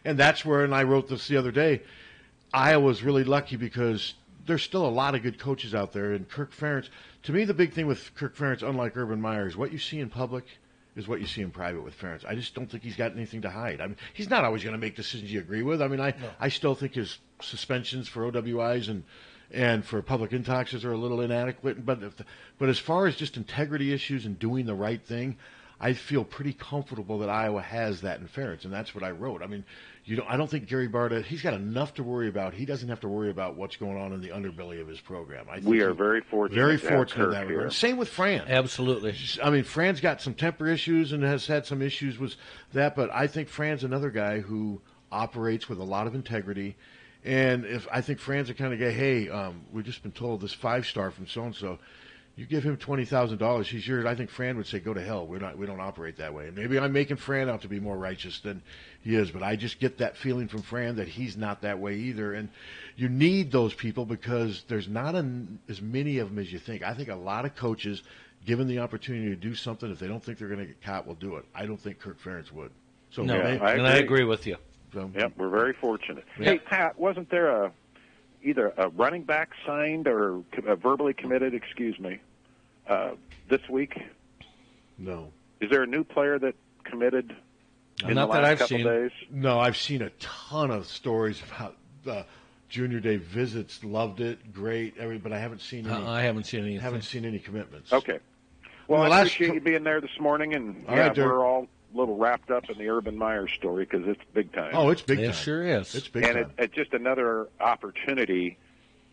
and that's where, and I wrote this the other day, Iowa's really lucky because there's still a lot of good coaches out there, and Kirk Ferentz, to me the big thing with Kirk Ferentz, unlike Urban Meyer, is what you see in public is what you see in private with Ferentz. I just don't think he's got anything to hide. I mean, he's not always going to make decisions you agree with. I mean, I still think his suspensions for OWIs and for public intoxicants are a little inadequate. But as far as just integrity issues and doing the right thing, I feel pretty comfortable that Iowa has that in Ferentz, and that's what I wrote. I mean, I don't think Gary Barta, he's got enough to worry about. He doesn't have to worry about what's going on in the underbelly of his program. I think we are very fortunate. Very fortunate in that regard. Same with Fran. Absolutely. I mean, Fran's got some temper issues and has had some issues with that, but I think Fran's another guy who operates with a lot of integrity. And I think Fran's the kind of guy, hey, we've just been told this 5-star from so-and-so, you give him $20,000, he's yours. I think Fran would say, go to hell. We don't operate that way. And maybe I'm making Fran out to be more righteous than he is, but I just get that feeling from Fran that he's not that way either. And you need those people because there's not as many of them as you think. I think a lot of coaches, given the opportunity to do something, if they don't think they're going to get caught, will do it. I don't think Kirk Ferentz would. So no, I agree with you. So, yep, we're very fortunate. Yeah. Hey, Pat, wasn't there either a running back signed or verbally committed, this week? No. Is there a new player that committed in Not the that last I've couple seen. days? No, I've seen a ton of stories about Junior Day visits. Loved it, great. But I haven't seen any. I haven't seen anything. Haven't seen any commitments. Okay. Well, Well, I appreciate you being there this morning, and All right, Dirk. we're all a little wrapped up in the Urban Meyer story because it's big time. Oh, it's big time. It sure is. It's big and time. it's just another opportunity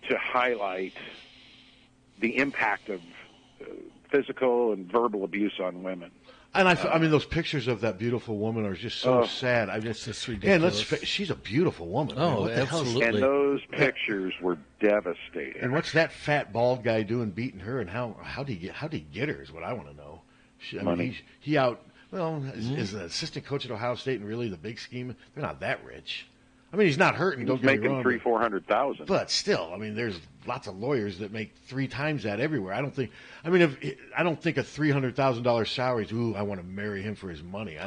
to highlight the impact of physical and verbal abuse on women. And I mean, those pictures of that beautiful woman are just so sad. I just, it's man, ridiculous. she's a beautiful woman. Oh, man. What the hell is- absolutely. And those pictures were devastating. And what's that fat bald guy doing beating her? And how did he get her? Is what I want to know. Money. He out. Well, is an assistant coach at Ohio State, and really the big scheme, they're not that rich. I mean, he's not hurting. Don't He's get me making wrong. $300,000-400,000. But still, I mean, there's lots of lawyers that make 3 times that everywhere. I don't think. I mean, I don't think a $300,000 salary is. Ooh, I want to marry him for his money.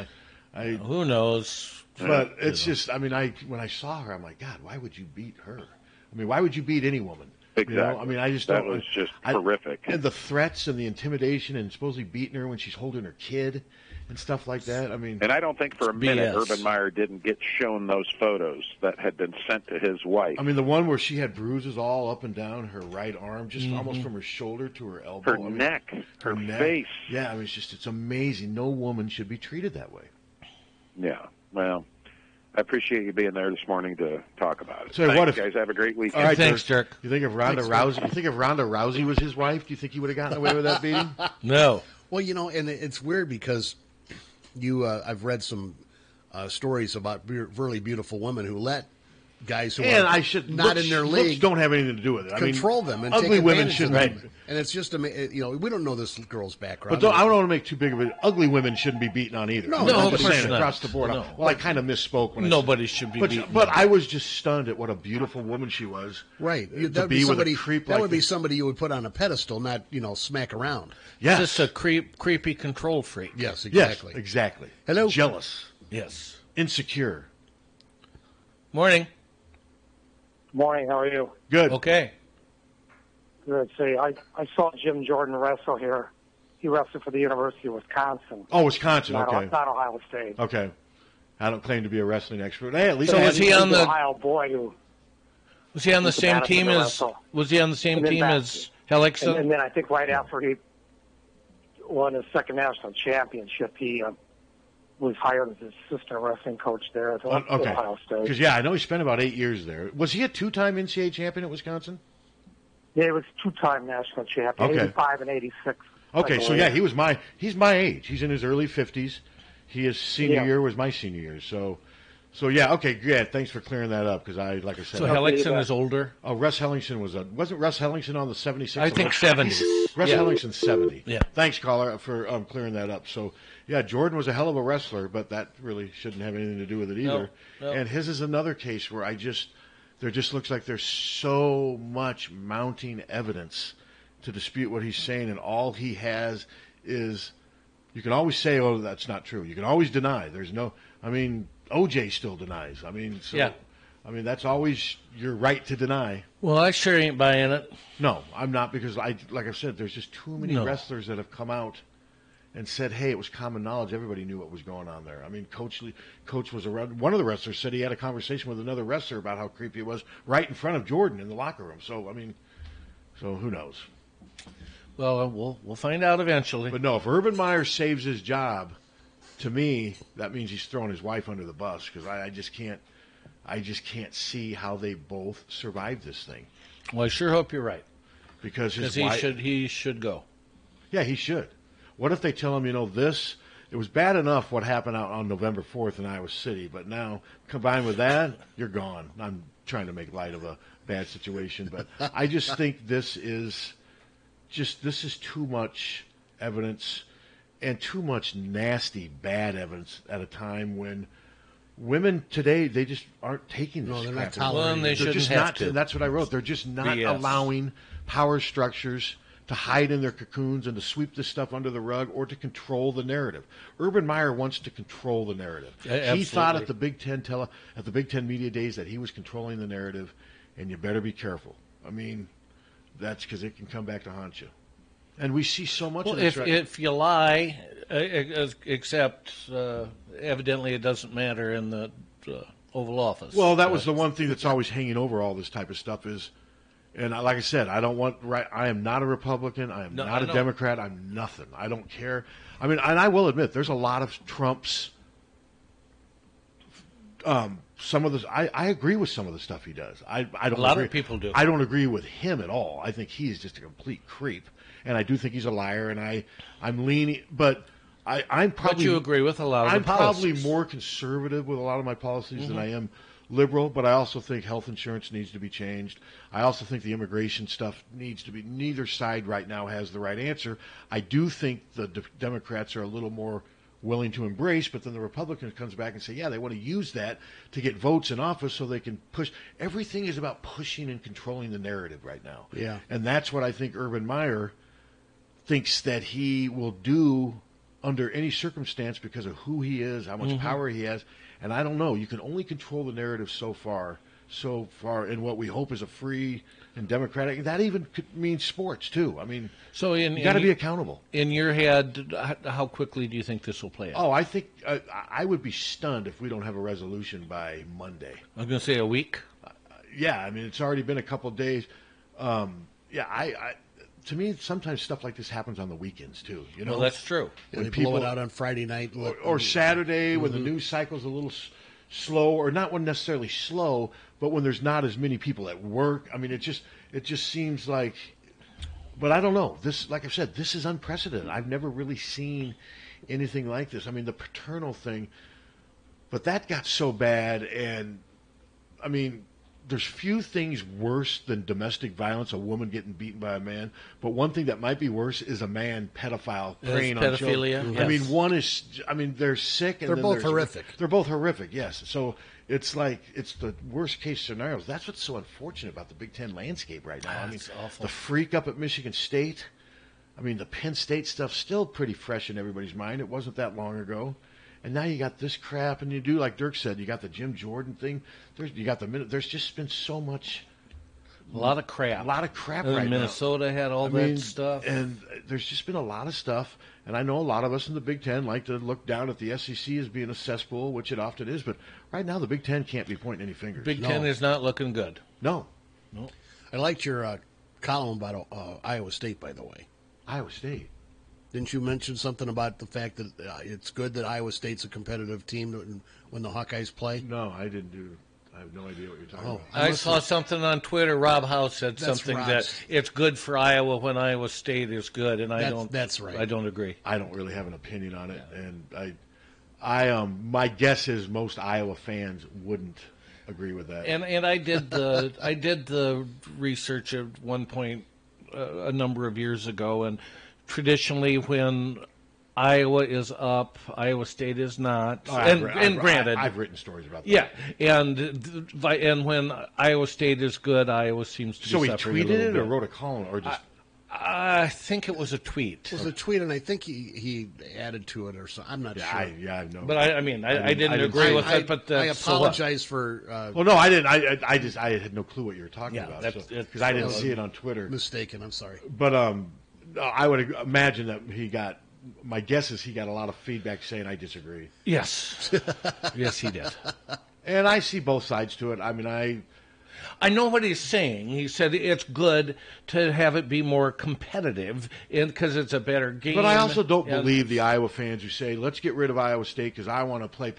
Who knows? But it's just. I mean, when I saw her, I'm like, God, why would you beat her? I mean, why would you beat any woman? Exactly. You know? I mean, I just that don't. was just horrific. And the threats and the intimidation and supposedly beating her when she's holding her kid and stuff like that. I mean, And I don't think for a minute Urban Meyer didn't get shown those photos that had been sent to his wife. I mean, the one where she had bruises all up and down her right arm, just almost from her shoulder to her elbow. Her neck, her face. Yeah, I mean, it's amazing. No woman should be treated that way. Yeah, well, I appreciate you being there this morning to talk about it. So Thanks, what if, guys. Have a great weekend. All right, Thanks, Dirk. You think if Ronda Rousey was his wife, do you think he would have gotten away with that beating? No. Well, and it's weird because I've read some stories about really beautiful women who let guys who are not in their league don't have anything to do with it. Control them and ugly take women advantage shouldn't. of them. And it's just we don't know this girl's background. But I don't want to make too big of it. Ugly women shouldn't be beaten on either. No, I'm just of saying course across not. the board. No. Well, I kind of misspoke when Nobody should be beaten. But I was just stunned at what a beautiful woman she was. Right. To That would be be with somebody. a creep That like would be this. somebody you would put on a pedestal, not smack around. Yes. Just a creepy control freak. Yes, exactly. Yes, exactly. Hello. Jealous. Yes. Insecure. Morning. Morning, how are you? Good. Okay. Good. See, I saw Jim Jordan wrestle here. He wrestled for the University of Wisconsin. Oh, Wisconsin. Not, Okay. not Ohio State. Okay. I don't claim to be a wrestling expert. Hey, at least So was he on the Ohio boy who was he on the same team as Hellickson? And then I think right after he won his second national championship, he was hired as his assistant wrestling coach there at Ohio State. Because, I know he spent about 8 years there. Was he a two-time NCAA champion at Wisconsin? Yeah, he was two-time national champion, Okay. 85 and 86. Okay, so he's my age. He's in his early 50s. His senior year was my senior year. So yeah, okay, yeah, thanks for clearing that up because like I said. So Hellickson is older? Oh, Russ Hellingson wasn't Russ Hellingson on the 76? I think 70. Russ Hellingson's 70. Yeah. Thanks, caller, for clearing that up. So, yeah, Jordan was a hell of a wrestler, but that really shouldn't have anything to do with it either. No. And his is another case where there just looks like there's so much mounting evidence to dispute what he's saying, and all he has is, you can always say, oh, that's not true. You can always deny. OJ still denies. That's always your right to deny. Well, I sure ain't buying it. No, I'm not, because like I said, there's just too many wrestlers that have come out and said, hey, it was common knowledge. Everybody knew what was going on there. I mean, Coach was around. One of the wrestlers said he had a conversation with another wrestler about how creepy it was right in front of Jordan in the locker room. So who knows? Well, we'll find out eventually. But no, if Urban Meyer saves his job, to me, that means he's throwing his wife under the bus, because I just can't see how they both survived this thing. Well, I sure hope you're right. Because he should go. Yeah, he should. What if they tell him, it was bad enough what happened out on November 4th in Iowa City, but now combined with that, you're gone. I'm trying to make light of a bad situation, but I just think this is too much evidence and too much nasty, bad evidence at a time when women today, they just aren't taking this. No, they're crap not tolerating it. They shouldn't have to. That's what I wrote. They're just not allowing power structures to hide in their cocoons and to sweep this stuff under the rug or to control the narrative. Urban Meyer wants to control the narrative. He thought at the Big Ten media days that he was controlling the narrative, and you better be careful. I mean, that's because it can come back to haunt you. And we see so much of this. If you lie, except evidently it doesn't matter in the Oval Office. Well, that was the one thing that's always hanging over all this type of stuff is, and like I said, I am not a Republican. I am not a Democrat. I'm nothing. I don't care. I mean, and I will admit, there's a lot of Trump's. Some of this, I agree with some of the stuff he does. I don't. A lot of people do. I don't agree with him at all. I think he's just a complete creep, and I do think he's a liar. And I'm leaning, but I'm probably. But you agree with a lot of the policies. I'm probably more conservative with a lot of my policies than I am liberal. But I also think health insurance needs to be changed. I also think the immigration stuff needs to be. Neither side right now has the right answer. I do think the Democrats are a little more willing to embrace, but then the Republicans comes back and say, yeah, they want to use that to get votes in office so they can push. Everything is about pushing and controlling the narrative right now. Yeah. And that's what I think Urban Meyer thinks that he will do under any circumstance because of who he is, how much power he has. And I don't know. You can only control the narrative so far in what we hope is a free and democratic. That even could mean sports, too. I mean, so you got to be accountable. In your head, how quickly do you think this will play out? Oh, I think I would be stunned if we don't have a resolution by Monday. I'm going to say a week. Yeah, I mean, it's already been a couple of days. To me, sometimes stuff like this happens on the weekends, too. Well, that's true. When they blow it out on Friday night. Or Saturday when the news cycle's a little slow, or not necessarily slow, but when there's not as many people at work. I mean, it just seems like, but I don't know. This, like I said, this is unprecedented. I've never really seen anything like this. I mean, the paternal thing, but that got so bad, and I mean, there's few things worse than domestic violence, a woman getting beaten by a man. But one thing that might be worse is a man pedophile preying on children. Yes. I mean, one is, they're sick. And they're both horrific. They're both horrific, yes. So it's like, it's the worst case scenarios. That's what's so unfortunate about the Big Ten landscape right now. That's awful. The freak up at Michigan State. I mean, the Penn State stuff's still pretty fresh in everybody's mind. It wasn't that long ago. And now you got this crap, and you do, like Dirk said, you got the Jim Jordan thing. There's just been so much A lot of crap. A lot of crap and right Minnesota now. had all that stuff. And there's just been a lot of stuff. And I know a lot of us in the Big Ten like to look down at the SEC as being a cesspool, which it often is. But right now, the Big Ten can't be pointing any fingers. Big Ten is not looking good. No. I liked your column about Iowa State, by the way. Iowa State. Didn't you mention something about the fact that it's good that Iowa State's a competitive team when the Hawkeyes play? No, I didn't do. I have no idea what you're talking about. I saw something on Twitter. Rob House said something that it's good for Iowa when Iowa State is good, and That's right. I don't agree. I don't really have an opinion on it, and I my guess is most Iowa fans wouldn't agree with that. And I did the research at one point a number of years ago, and traditionally when Iowa is up, Iowa State is not. Granted, I've written stories about that. Yeah, and when Iowa State is good, Iowa seems to be suffering a little bit. So he tweeted it or wrote a column or just? I think it was a tweet. It was a tweet, and I think he added to it or something. I'm not sure. I know. But I didn't agree with it. But I apologize for. Well, no, I didn't. I had no clue what you were talking about because I didn't see it on Twitter. Mistaken. I'm sorry. But I would imagine that he got. My guess is he got a lot of feedback saying I disagree. Yes, yes, he did. And I see both sides to it. I mean, I know what he's saying. He said it's good to have it be more competitive because it's a better game. But I also don't believe the Iowa fans who say, let's get rid of Iowa State because I want to play.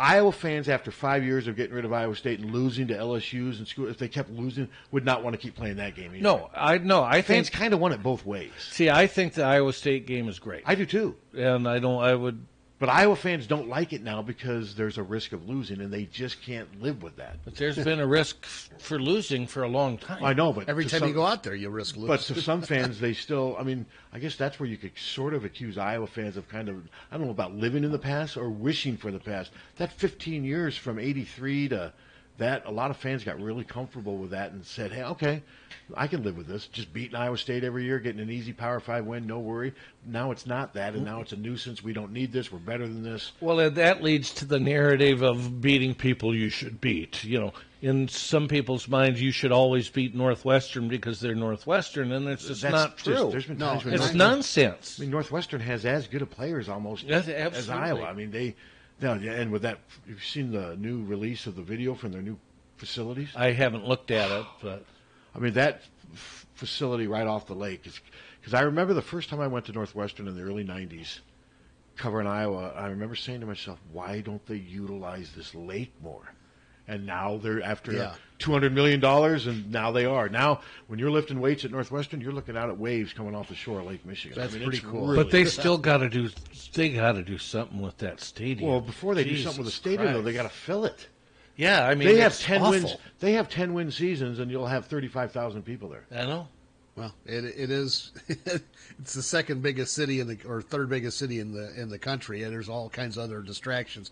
Iowa fans, after 5 years of getting rid of Iowa State and losing to LSU's and school, if they kept losing, would not want to keep playing that game either. I fans think kind of want it both ways. See, I think the Iowa State game is great. I do too. And I would. But Iowa fans don't like it now because there's a risk of losing, and they just can't live with that. But there's been a risk for losing for a long time. I know, but every time you go out there, you risk losing. But to some fans, they still. I mean, I guess that's where you could sort of accuse Iowa fans of kind of, I don't know about living in the past or wishing for the past. That 15 years from '83 to that, a lot of fans got really comfortable with that and said, hey, okay, I can live with this. Just beating Iowa State every year, getting an easy Power 5 win, no worry. Now it's not that, and now it's a nuisance. We don't need this. We're better than this. Well, that leads to the narrative of beating people you should beat. You know, in some people's minds, you should always beat Northwestern because they're Northwestern, and it's just not true. There's been times when it's nonsense. I mean, Northwestern has as good of players almost as Iowa. I mean, they. No, and with that, you've seen the new release of the video from their new facilities? I haven't looked at it, but I mean that facility right off the lake is because I remember the first time I went to Northwestern in the early '90s, covering Iowa. I remember saying to myself, "Why don't they utilize this lake more?" And now they're after $200 million, and now they are. Now, when you're lifting weights at Northwestern, you're looking out at waves coming off the shore of Lake Michigan. That's pretty cool. But they still got to do. They got to do something with that stadium. Well, before they do something with the stadium, though, they got to fill it. Yeah, I mean, they have 10 awful. wins. They have 10 win seasons, and you'll have 35,000 people there. I know. Well, it is. It's the second biggest city or third biggest city in the country, and there's all kinds of other distractions.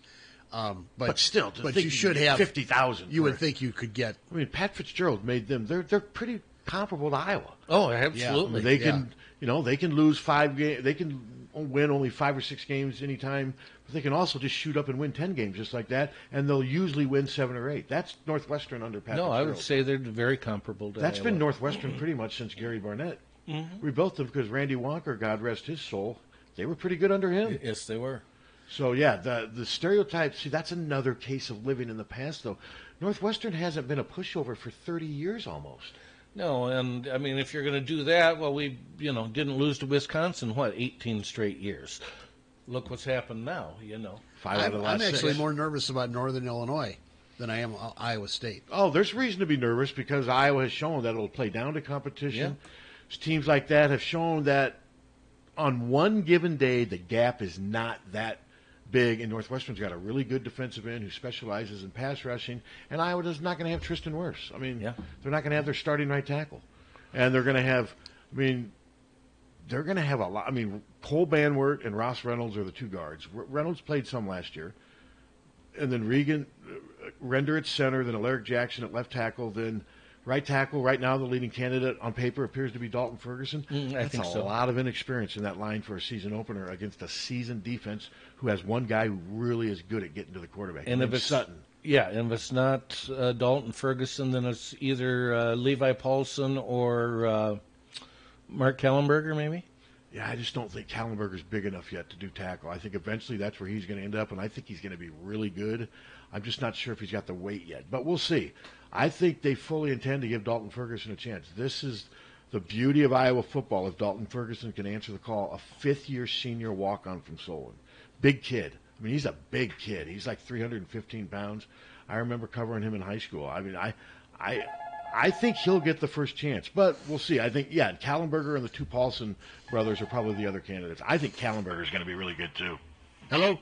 But still, you should have 50,000. You would think you could get. I mean, Pat Fitzgerald made them. They're pretty comparable to Iowa. Oh, absolutely. Yeah. I mean, they can, they can lose 5 games. They can win only 5 or 6 games anytime. But they can also just shoot up and win 10 games just like that, and they'll usually win 7 or 8. That's Northwestern under Pat Fitzgerald. I would say they're very comparable to That's Iowa. been Northwestern pretty much since Gary Barnett. Mm-hmm. We built them because Randy Walker, God rest his soul, they were pretty good under him. Yes, they were. So, yeah, the stereotypes, see, that's another case of living in the past, though. Northwestern hasn't been a pushover for 30 years almost. No, and, I mean, if you're going to do that, well, we, didn't lose to Wisconsin, 18 straight years. Look what's happened now, 5 out of the last 6. I'm actually more nervous about Northern Illinois than I am Iowa State. Oh, there's reason to be nervous because Iowa has shown that it'll play down to competition. Yeah. Teams like that have shown that on one given day, the gap is not that big, and Northwestern's got a really good defensive end who specializes in pass rushing, and Iowa's not going to have Tristan Wirfs. I mean, they're not going to have their starting right tackle. And they're going to have, they're going to have a lot. Cole Banwert and Ross Reynolds are the 2 guards. Reynolds played some last year. And then Render at center, then Alaric Jackson at left tackle, then right tackle. Right now, the leading candidate on paper appears to be Dalton Ferguson. I think so. A lot of inexperience in that line for a season opener against a seasoned defense who has one guy who really is good at getting to the quarterback. And if Sutton. Yeah, and if it's not Dalton Ferguson, then it's either Levi Paulson or Mark Kellenberger, maybe? Yeah, I just don't think Kallenberger's big enough yet to do tackle. I think eventually that's where he's going to end up, and I think he's going to be really good. I'm just not sure if he's got the weight yet, but we'll see. I think they fully intend to give Dalton Ferguson a chance. This is the beauty of Iowa football. If Dalton Ferguson can answer the call, a fifth-year senior walk-on from Solon. Big kid. I mean, he's a big kid. He's like 315 pounds. I remember covering him in high school. I mean, I think he'll get the first chance, but we'll see. I think, yeah, Kallenberger and the two Paulson brothers are probably the other candidates. I think Kallenberger is going to be really good, too. Hello?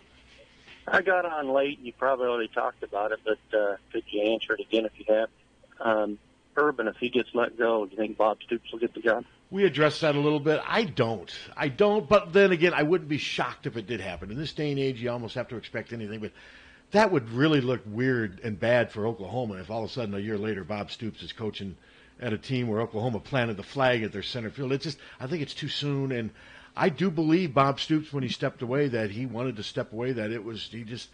I got on late, and you probably already talked about it, but could you answer it again if you have? Urban, if he gets let go, do you think Bob Stoops will get the job? We addressed that a little bit. I don't, but then again, I wouldn't be shocked if it did happen. In this day and age, you almost have to expect anything, but that would really look weird and bad for Oklahoma if all of a sudden a year later Bob Stoops is coaching at a team where Oklahoma planted the flag at their center field. I think it's too soon, and I do believe Bob Stoops, when he stepped away, that he wanted to step away, because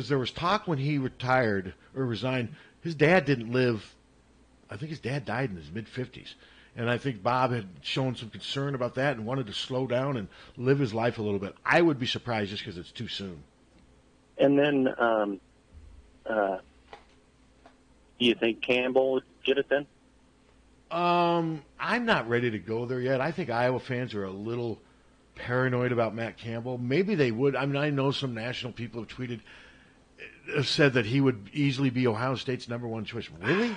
there was talk when he retired or resigned, his dad didn't live, I think his dad died in his mid-50s. And I think Bob had shown some concern about that and wanted to slow down and live his life a little bit. I would be surprised just because it's too soon. And then, do you think Campbell would get it then? I'm not ready to go there yet. I think Iowa fans are a little paranoid about Matt Campbell. Maybe they would. I mean, I know some national people have said that he would easily be Ohio State's number one choice. Really?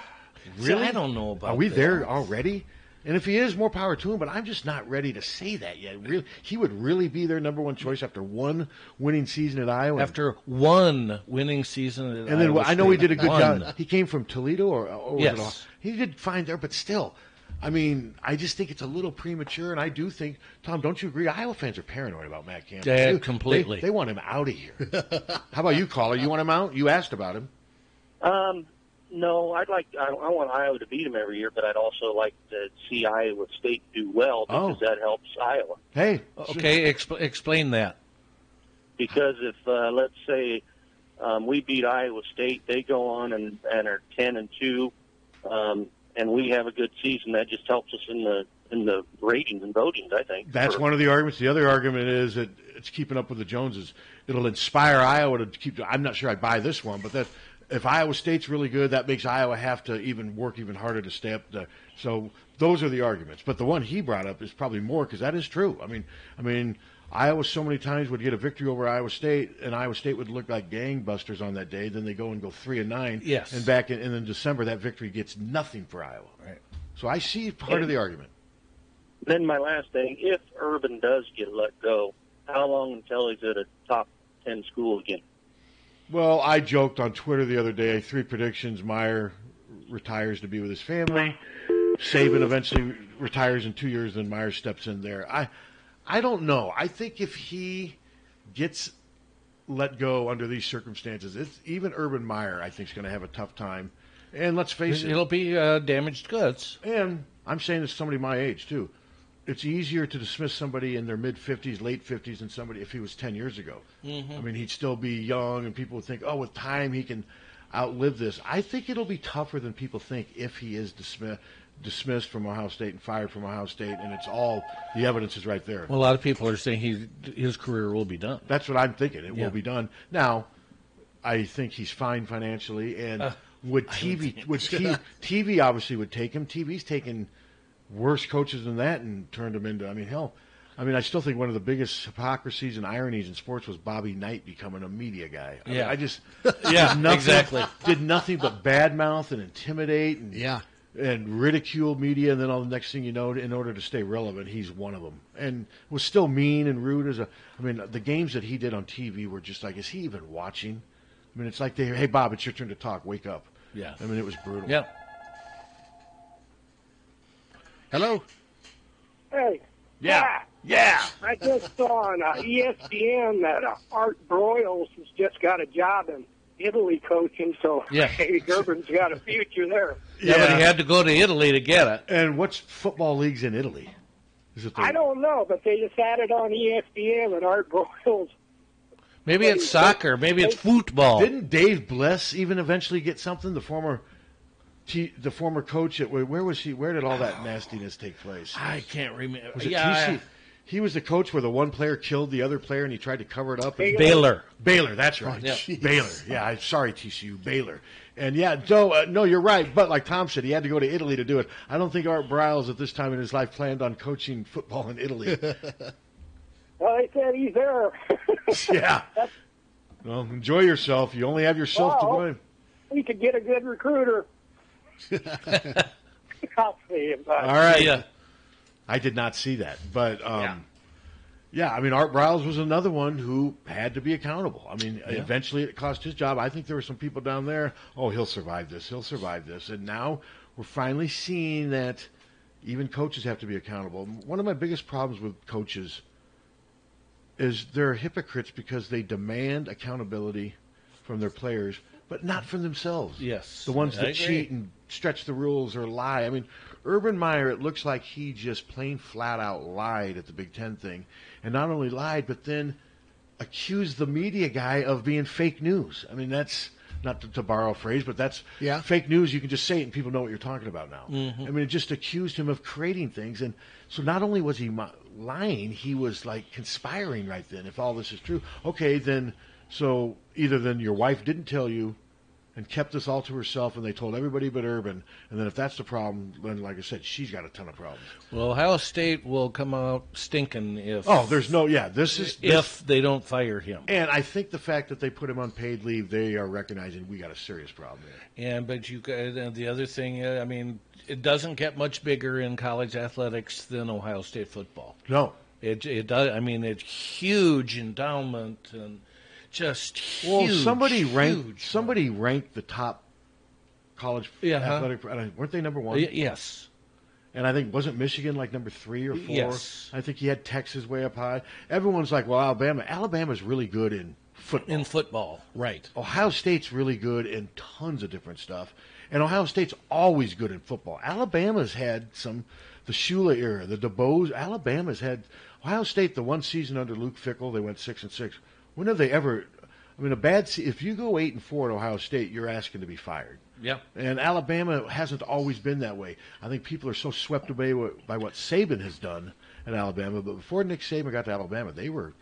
See, I don't know about that. Are we there already? And if he is, more power to him, but I'm just not ready to say that yet. Really, he would really be their number one choice after one winning season at Iowa. After one winning season at Iowa. And then I know he did a good job. He came from Toledo or yes. was it he did fine there, but still. I mean, I just think it's a little premature, and I do think, Tom, don't you agree? Iowa fans are paranoid about Matt Campbell. Yeah, completely. They want him out of here. How about you, caller? You want him out? You asked about him. No, I want Iowa to beat them every year, but I'd also like to see Iowa State do well because that helps Iowa. Hey, okay, explain that. Because if let's say we beat Iowa State, they go on and are 10-2, and we have a good season, that just helps us in the ratings and votings, I think. That's one of the arguments. The other argument is that it's keeping up with the Joneses. It'll inspire Iowa to keep. I'm not sure I buy this one, but if Iowa State's really good, that makes Iowa have to work even harder to stay up there. So those are the arguments. But the one he brought up is probably more because that is true. I mean, Iowa so many times would get a victory over Iowa State, and Iowa State would look like gangbusters on that day. Then they go 3-9. Yes. And back in December, that victory gets nothing for Iowa. Right. So I see part of the argument. Then my last thing, if Urban does get let go, how long until he's at a top 10 school again? Well, I joked on Twitter the other day, 3 predictions. Meyer retires to be with his family. Saban eventually retires in 2 years, then Meyer steps in there. I don't know. I think if he gets let go under these circumstances, even Urban Meyer, I think, is going to have a tough time. And let's face it. It'll be damaged goods. And I'm saying this to somebody my age, too. It's easier to dismiss somebody in their mid-50s, late 50s than somebody if he was 10 years ago. Mm-hmm. I mean, he'd still be young, and people would think, oh, with time he can outlive this. I think it'll be tougher than people think if he is dismissed from Ohio State and fired from Ohio State, and it's all the evidence is right there. Well, a lot of people are saying his career will be done. That's what I'm thinking. It will be done. Now, I think he's fine financially, and TV obviously would take him. TV's taken worse coaches than that and turned them into, I still think one of the biggest hypocrisies and ironies in sports was Bobby Knight becoming a media guy. Exactly. Did nothing but badmouth and intimidate and ridicule media, and then all the next thing you know, in order to stay relevant, he's one of them. And was still mean and rude the games that he did on TV were just like, is he even watching? It's like hey, Bob, it's your turn to talk. Wake up. Yeah. It was brutal. Yeah. Hello? Hey. Yeah. I just saw on ESPN that Art Broyles has just got a job in Italy coaching, so maybe Urban's got a future there. Yeah, but he had to go to Italy to get it. And what's football leagues in Italy? I don't know, but they just had it on ESPN that Art Broyles Maybe it's soccer. Maybe it's football. Didn't Dave Bliss even eventually get something? The former coach at where was he? Where did all that nastiness take place? I can't remember. Was it TC? He was the coach where the one player killed the other player and he tried to cover it up. Baylor, that's right. Baylor. Yeah, sorry, TCU. Baylor. And no, you're right. But like Tom said, he had to go to Italy to do it. I don't think Art Briles at this time in his life planned on coaching football in Italy. Well, they said he's there. Yeah. Well, enjoy yourself. You only have yourself to blame. We could get a good recruiter. I'll see about All right. Yeah. I did not see that. But, I mean, Art Briles was another one who had to be accountable. I mean, eventually it cost his job. I think there were some people down there, he'll survive this. He'll survive this. And now we're finally seeing that even coaches have to be accountable. One of my biggest problems with coaches is they're hypocrites because they demand accountability from their players, but not from themselves. Yes. The ones that cheat and stretch the rules or lie. I mean, Urban Meyer, it looks like he just plain flat out lied at the Big Ten thing. And not only lied, but then accused the media guy of being fake news. I mean, that's not to borrow a phrase, but that's fake news. You can just say it and people know what you're talking about now. Mm-hmm. I mean, it just accused him of creating things. And so not only was he lying, he was like conspiring right then. If all this is true, okay, then so either then your wife didn't tell you and kept this all to herself, and they told everybody but Urban. And then if that's the problem, then like I said, she's got a ton of problems. Well, Ohio State will come out stinking if if they don't fire him. And I think the fact that they put him on paid leave, they are recognizing we got a serious problem there. But the other thing, I mean, it doesn't get much bigger in college athletics than Ohio State football. No, it does. I mean, it's huge endowment and just huge. Well, somebody ranked the top college athletic. Weren't they number one? Yes. And I think, wasn't Michigan like number 3 or 4? Yes. I think he had Texas way up high. Everyone's like, well, Alabama's really good in football. In football, right. Ohio State's really good in tons of different stuff. And Ohio State's always good in football. Alabama's had the Shula era, the DeBose. Alabama's had, Ohio State, the one season under Luke Fickell, they went 6-6. When have they ever, I mean, if you go 8-4 at Ohio State, you're asking to be fired. Yeah. And Alabama hasn't always been that way. I think people are so swept away by what Saban has done at Alabama. But before Nick Saban got to Alabama, they were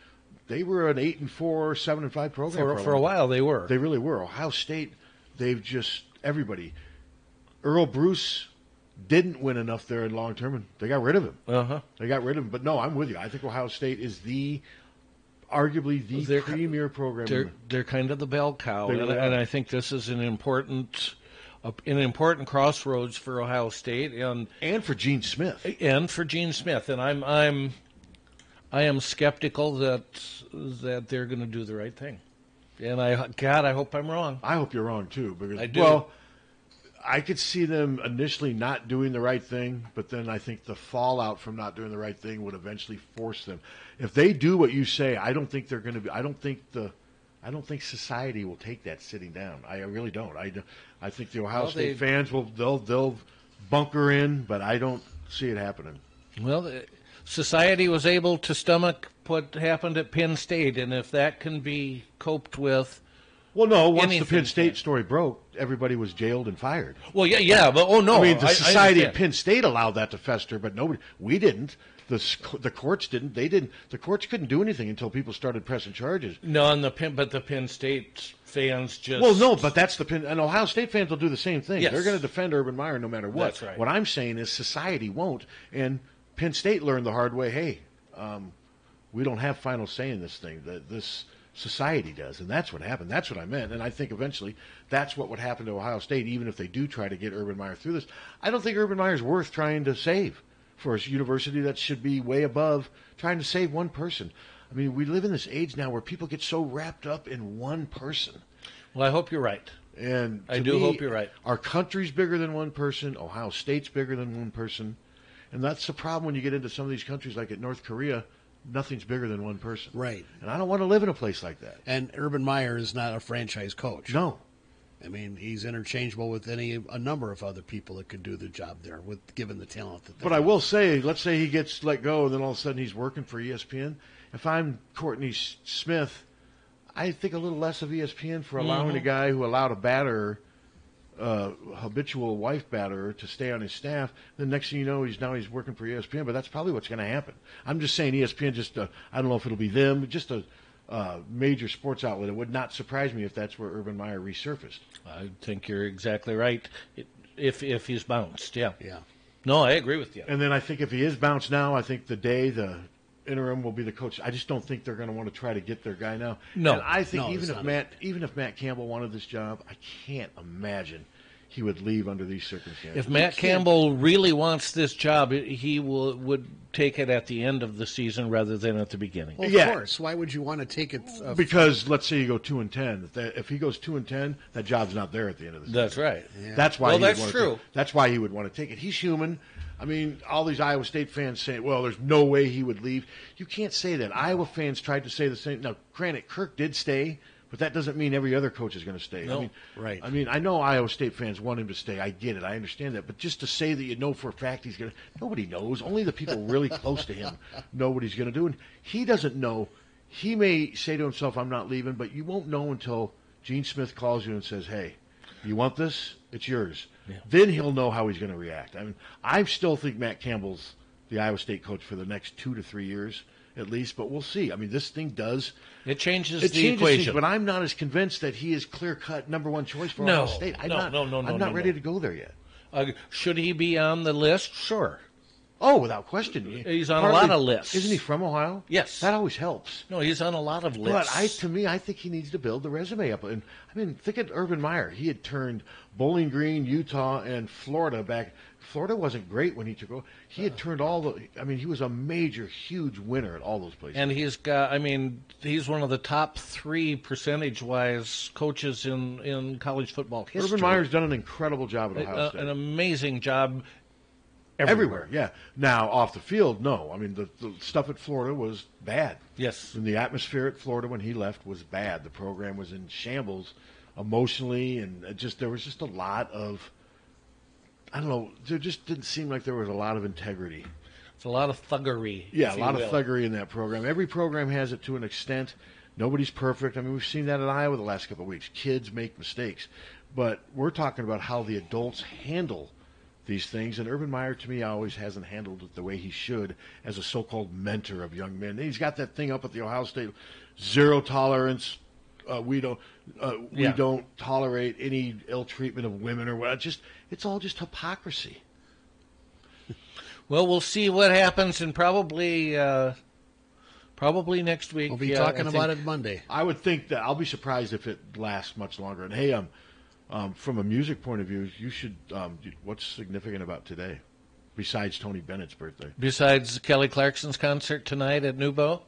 an 8-4, 7-5 program for a while. They were. They really were. Ohio State, they've just everybody. Earl Bruce didn't win enough there in long term, and they got rid of him. They got rid of him. But no, I'm with you. I think Ohio State is arguably the premier program. They're kind of the bell cow, really and I think this is an important crossroads for Ohio State and for Gene Smith. And I am skeptical that they're going to do the right thing. And I hope I'm wrong. I hope you're wrong too, because I do. Well, I could see them initially not doing the right thing, but then I think the fallout from not doing the right thing would eventually force them. If they do what you say, I don't think they're going to be. I don't think society will take that sitting down. I really don't. I think the Ohio State fans they'll bunker in, but I don't see it happening. Well, society was able to stomach what happened at Penn State, and if that can be coped with. Well, no. Once the Penn State story broke, everybody was jailed and fired. Well, yeah, but no. I mean, the society at Penn State allowed that to fester, but nobody. We didn't. The courts didn't. They didn't. The courts couldn't do anything until people started pressing charges. No, but the Penn State fans just. Well, no, but that's the Penn. And Ohio State fans will do the same thing. Yes. They're going to defend Urban Meyer no matter what. That's right. What I'm saying is society won't, and Penn State learned the hard way. Hey, we don't have final say in this thing. This society does, and that's what happened. That's what I meant, and I think eventually that's what would happen to Ohio State, even if they do try to get Urban Meyer through this. I don't think Urban Meyer's worth trying to save for a university that should be way above trying to save one person. I mean, we live in this age now where people get so wrapped up in one person. Well, I hope you're right. And I do hope you're right. Our country's bigger than one person. Ohio State's bigger than one person. And that's the problem when you get into some of these countries like at North Korea. Nothing's bigger than one person. Right. And I don't want to live in a place like that. And Urban Meyer is not a franchise coach. No. I mean, he's interchangeable with a number of other people that could do the job there, given the talent that they have. I will say, let's say he gets let go, and then all of a sudden he's working for ESPN. If I'm Courtney Smith, I think a little less of ESPN for allowing a guy who allowed a batter, habitual wife batter, to stay on his staff. The next thing you know, he's working for ESPN. But that's probably what's going to happen. I'm just saying ESPN. I don't know if it'll be them. Just a major sports outlet. It would not surprise me if that's where Urban Meyer resurfaced. I think you're exactly right. If he's bounced, yeah. Yeah. No, I agree with you. And then I think if he is bounced now, I think the interim will be the coach. I just don't think they're going to want to try to get their guy now. No. And I think even if Matt Campbell wanted this job, I can't imagine he would leave under these circumstances. If Matt Campbell really wants this job, he would take it at the end of the season rather than at the beginning. Well, of course. Why would you want to take it? Because let's say you go 2-10. If he goes 2-10, that job's not there at the end of the season. That's right. Yeah. That's why. That's true. That's why he would want to take it. He's human. I mean, all these Iowa State fans saying, "Well, there's no way he would leave." You can't say that. Iowa fans tried to say the same. Now, granted, Kirk did stay. But that doesn't mean every other coach is going to stay. No. Right. I mean, I know Iowa State fans want him to stay. I get it. I understand that. But just to say that you know for a fact he's going to – nobody knows. Only the people really close to him know what he's going to do. And he doesn't know. He may say to himself, I'm not leaving, but you won't know until Gene Smith calls you and says, hey, you want this? It's yours. Yeah. Then he'll know how he's going to react. I mean, I still think Matt Campbell's the Iowa State coach for the next 2 to 3 years. At least, but we'll see. I mean, this thing does. It changes the equation. Things, but I'm not as convinced that he is clear-cut number one choice for Iowa State. I'm not ready to go there yet. Should he be on the list? Sure. Oh, without question. He's on a lot of lists. Isn't he from Ohio? Yes. That always helps. No, he's on a lot of lists. But I think he needs to build the resume up. And I mean, think of Urban Meyer. He had turned Bowling Green, Utah, and Florida back. Florida wasn't great when he took over. He had turned he was a major, huge winner at all those places. And he's one of the top 3 percentage-wise coaches in college football history. Urban Meyer's done an incredible job at Ohio State. An amazing job everywhere. Yeah. Now, off the field, no. I mean, the stuff at Florida was bad. Yes. And the atmosphere at Florida when he left was bad. The program was in shambles emotionally, and there was just a lot of, I don't know, there just didn't seem like there was a lot of integrity. It's a lot of thuggery. Yeah, a lot of thuggery in that program. Every program has it to an extent. Nobody's perfect. I mean, we've seen that at Iowa the last couple of weeks. Kids make mistakes. But we're talking about how the adults handle these things. And Urban Meyer, to me, always hasn't handled it the way he should as a so-called mentor of young men. He's got that thing up at the Ohio State, zero tolerance. We don't tolerate any ill treatment of women or what. It's all just hypocrisy. Well, we'll see what happens, and probably next week. We'll be talking about it Monday. I would think that I'll be surprised if it lasts much longer. And hey, from a music point of view, you should. What's significant about today, besides Tony Bennett's birthday? Besides Kelly Clarkson's concert tonight at Nouveau?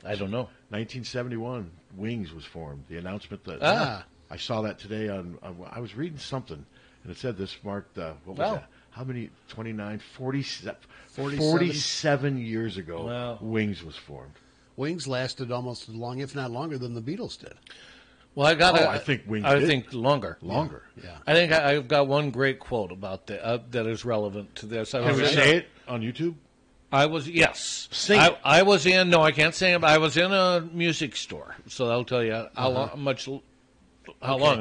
I don't know. 1971, Wings was formed. The announcement that I saw that today I was reading something, and it said this marked what was that? How many? 29, 47 years ago, wow. Wings was formed. Wings lasted almost as long, if not longer, than the Beatles did. Well, I think Wings did. I think longer. Longer. Yeah. I think I've got one great quote about that is relevant to this. Can we say it on YouTube? Yes. Sing it. I was in. No, I can't sing it. But I was in a music store, so that'll tell you how long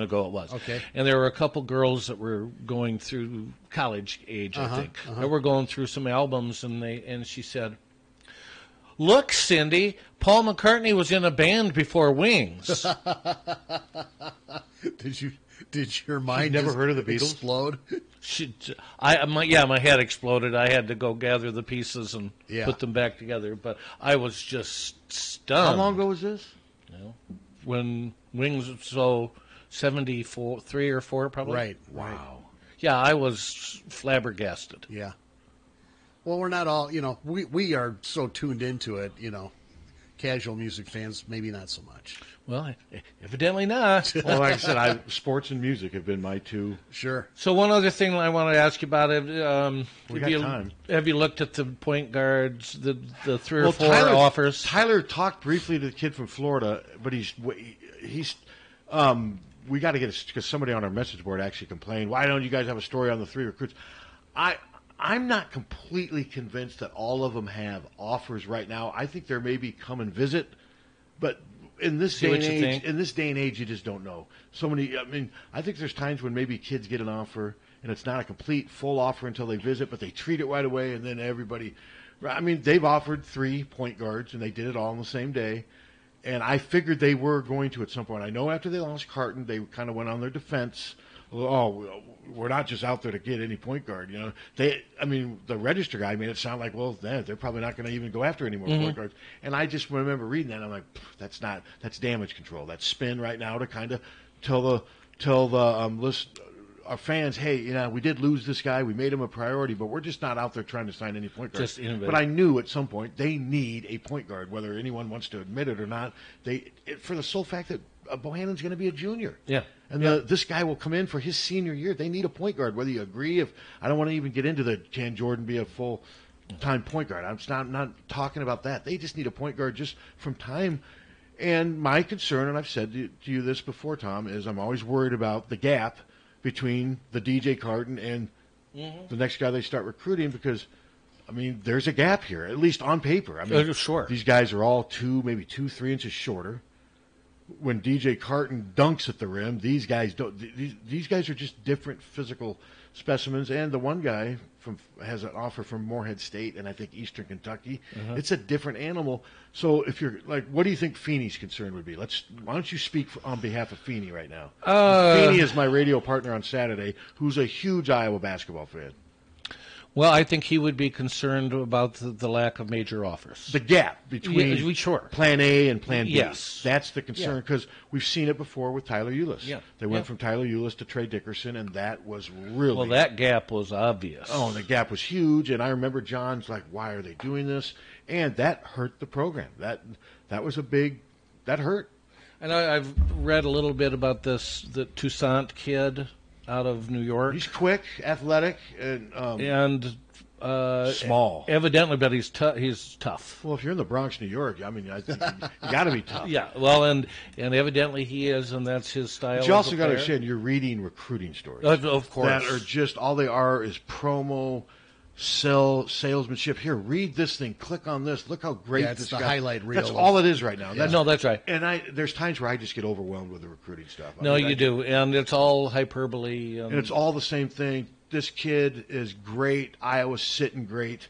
ago it was. Okay. And there were a couple girls that were going through college age, I think. They were going through some albums, and she said, "Look, Cindy, Paul McCartney was in a band before Wings." Did your mind never heard of the Beatles? Explode? My head exploded. I had to go gather the pieces and put them back together. But I was just stunned. How long ago was this? When Wings was 74, 3 or 4 probably. Right. Wow. Yeah, I was flabbergasted. Yeah. Well, we're not all, we are so tuned into it, casual music fans, maybe not so much. Well, evidently not. Well, like I said, sports and music have been my two. Sure. So one other thing I want to ask you about it. Time. Have you looked at the point guards, the 3 or 4 offers? Tyler talked briefly to the kid from Florida, but he's we got to get because somebody on our message board actually complained. Why don't you guys have a story on the 3 recruits? I'm not completely convinced that all of them have offers right now. I think there may be come and visit, but in this See day what and you age, think. in this day and age, you just don't know. So many. I mean, I think there's times when maybe kids get an offer and it's not a complete full offer until they visit, but they treat it right away, and then everybody. I mean, they've offered 3 point guards, and they did it all on the same day. And I figured they were going to at some point. I know after they lost Carton, they kind of went on their defense. Oh, we're not just out there to get any point guard. You know, the register guy made it sound like, well, they're probably not going to even go after any more point guards. And I just remember reading that, and I'm like, that's damage control. That's spin right now to kind of tell the list. Our fans, hey, we did lose this guy. We made him a priority, but we're just not out there trying to sign any point guards. But I knew at some point they need a point guard, whether anyone wants to admit it or not. For the sole fact that Bohannon's going to be a junior. Yeah. And this guy will come in for his senior year. They need a point guard, whether you agree. I don't want to even get into can Jordan be a full-time point guard. I'm not talking about that. They just need a point guard just from time. And my concern, and I've said to you this before, Tom, is I'm always worried about the gap between the DJ Carton and the next guy they start recruiting, because, I mean, there's a gap here, at least on paper. I mean, sure. These guys are all 3 inches shorter. When DJ Carton dunks at the rim, these guys don't. These guys are just different physical specimens. And the one guy has an offer from Morehead State and I think Eastern Kentucky. It's a different animal. So if you're like, what do you think Feeney's concern would be? Why don't you speak on behalf of Feeney right now? Feeney is my radio partner on Saturday, who's a huge Iowa basketball fan. Well, I think he would be concerned about the lack of major offers. The gap between Plan A and Plan B. Yes. That's the concern, because we've seen it before with Tyler Ulis. Yeah. They went from Tyler Ulis to Trey Dickerson, and that was really... Well, that gap was obvious. Oh, the gap was huge, and I remember John's like, why are they doing this? And that hurt the program. That was a big... That hurt. And I've read a little bit about the Toussaint kid out of New York. He's quick, athletic, and small. Evidently, but he's tough. Well, if you're in the Bronx, New York, I mean, I think you got to be tough. Yeah, well, and evidently he is, and that's his style. But you also got to understand, you're reading recruiting stories. Of course. That are just, all they are is promo, salesmanship. Here, read this thing. Click on this. Look how great this it's the guy. highlight reel. That's all it is right now. Yeah. That's right. And there's times where I just get overwhelmed with the recruiting stuff. You do, and it's all hyperbole. And it's all the same thing. This kid is great. Iowa's sitting great.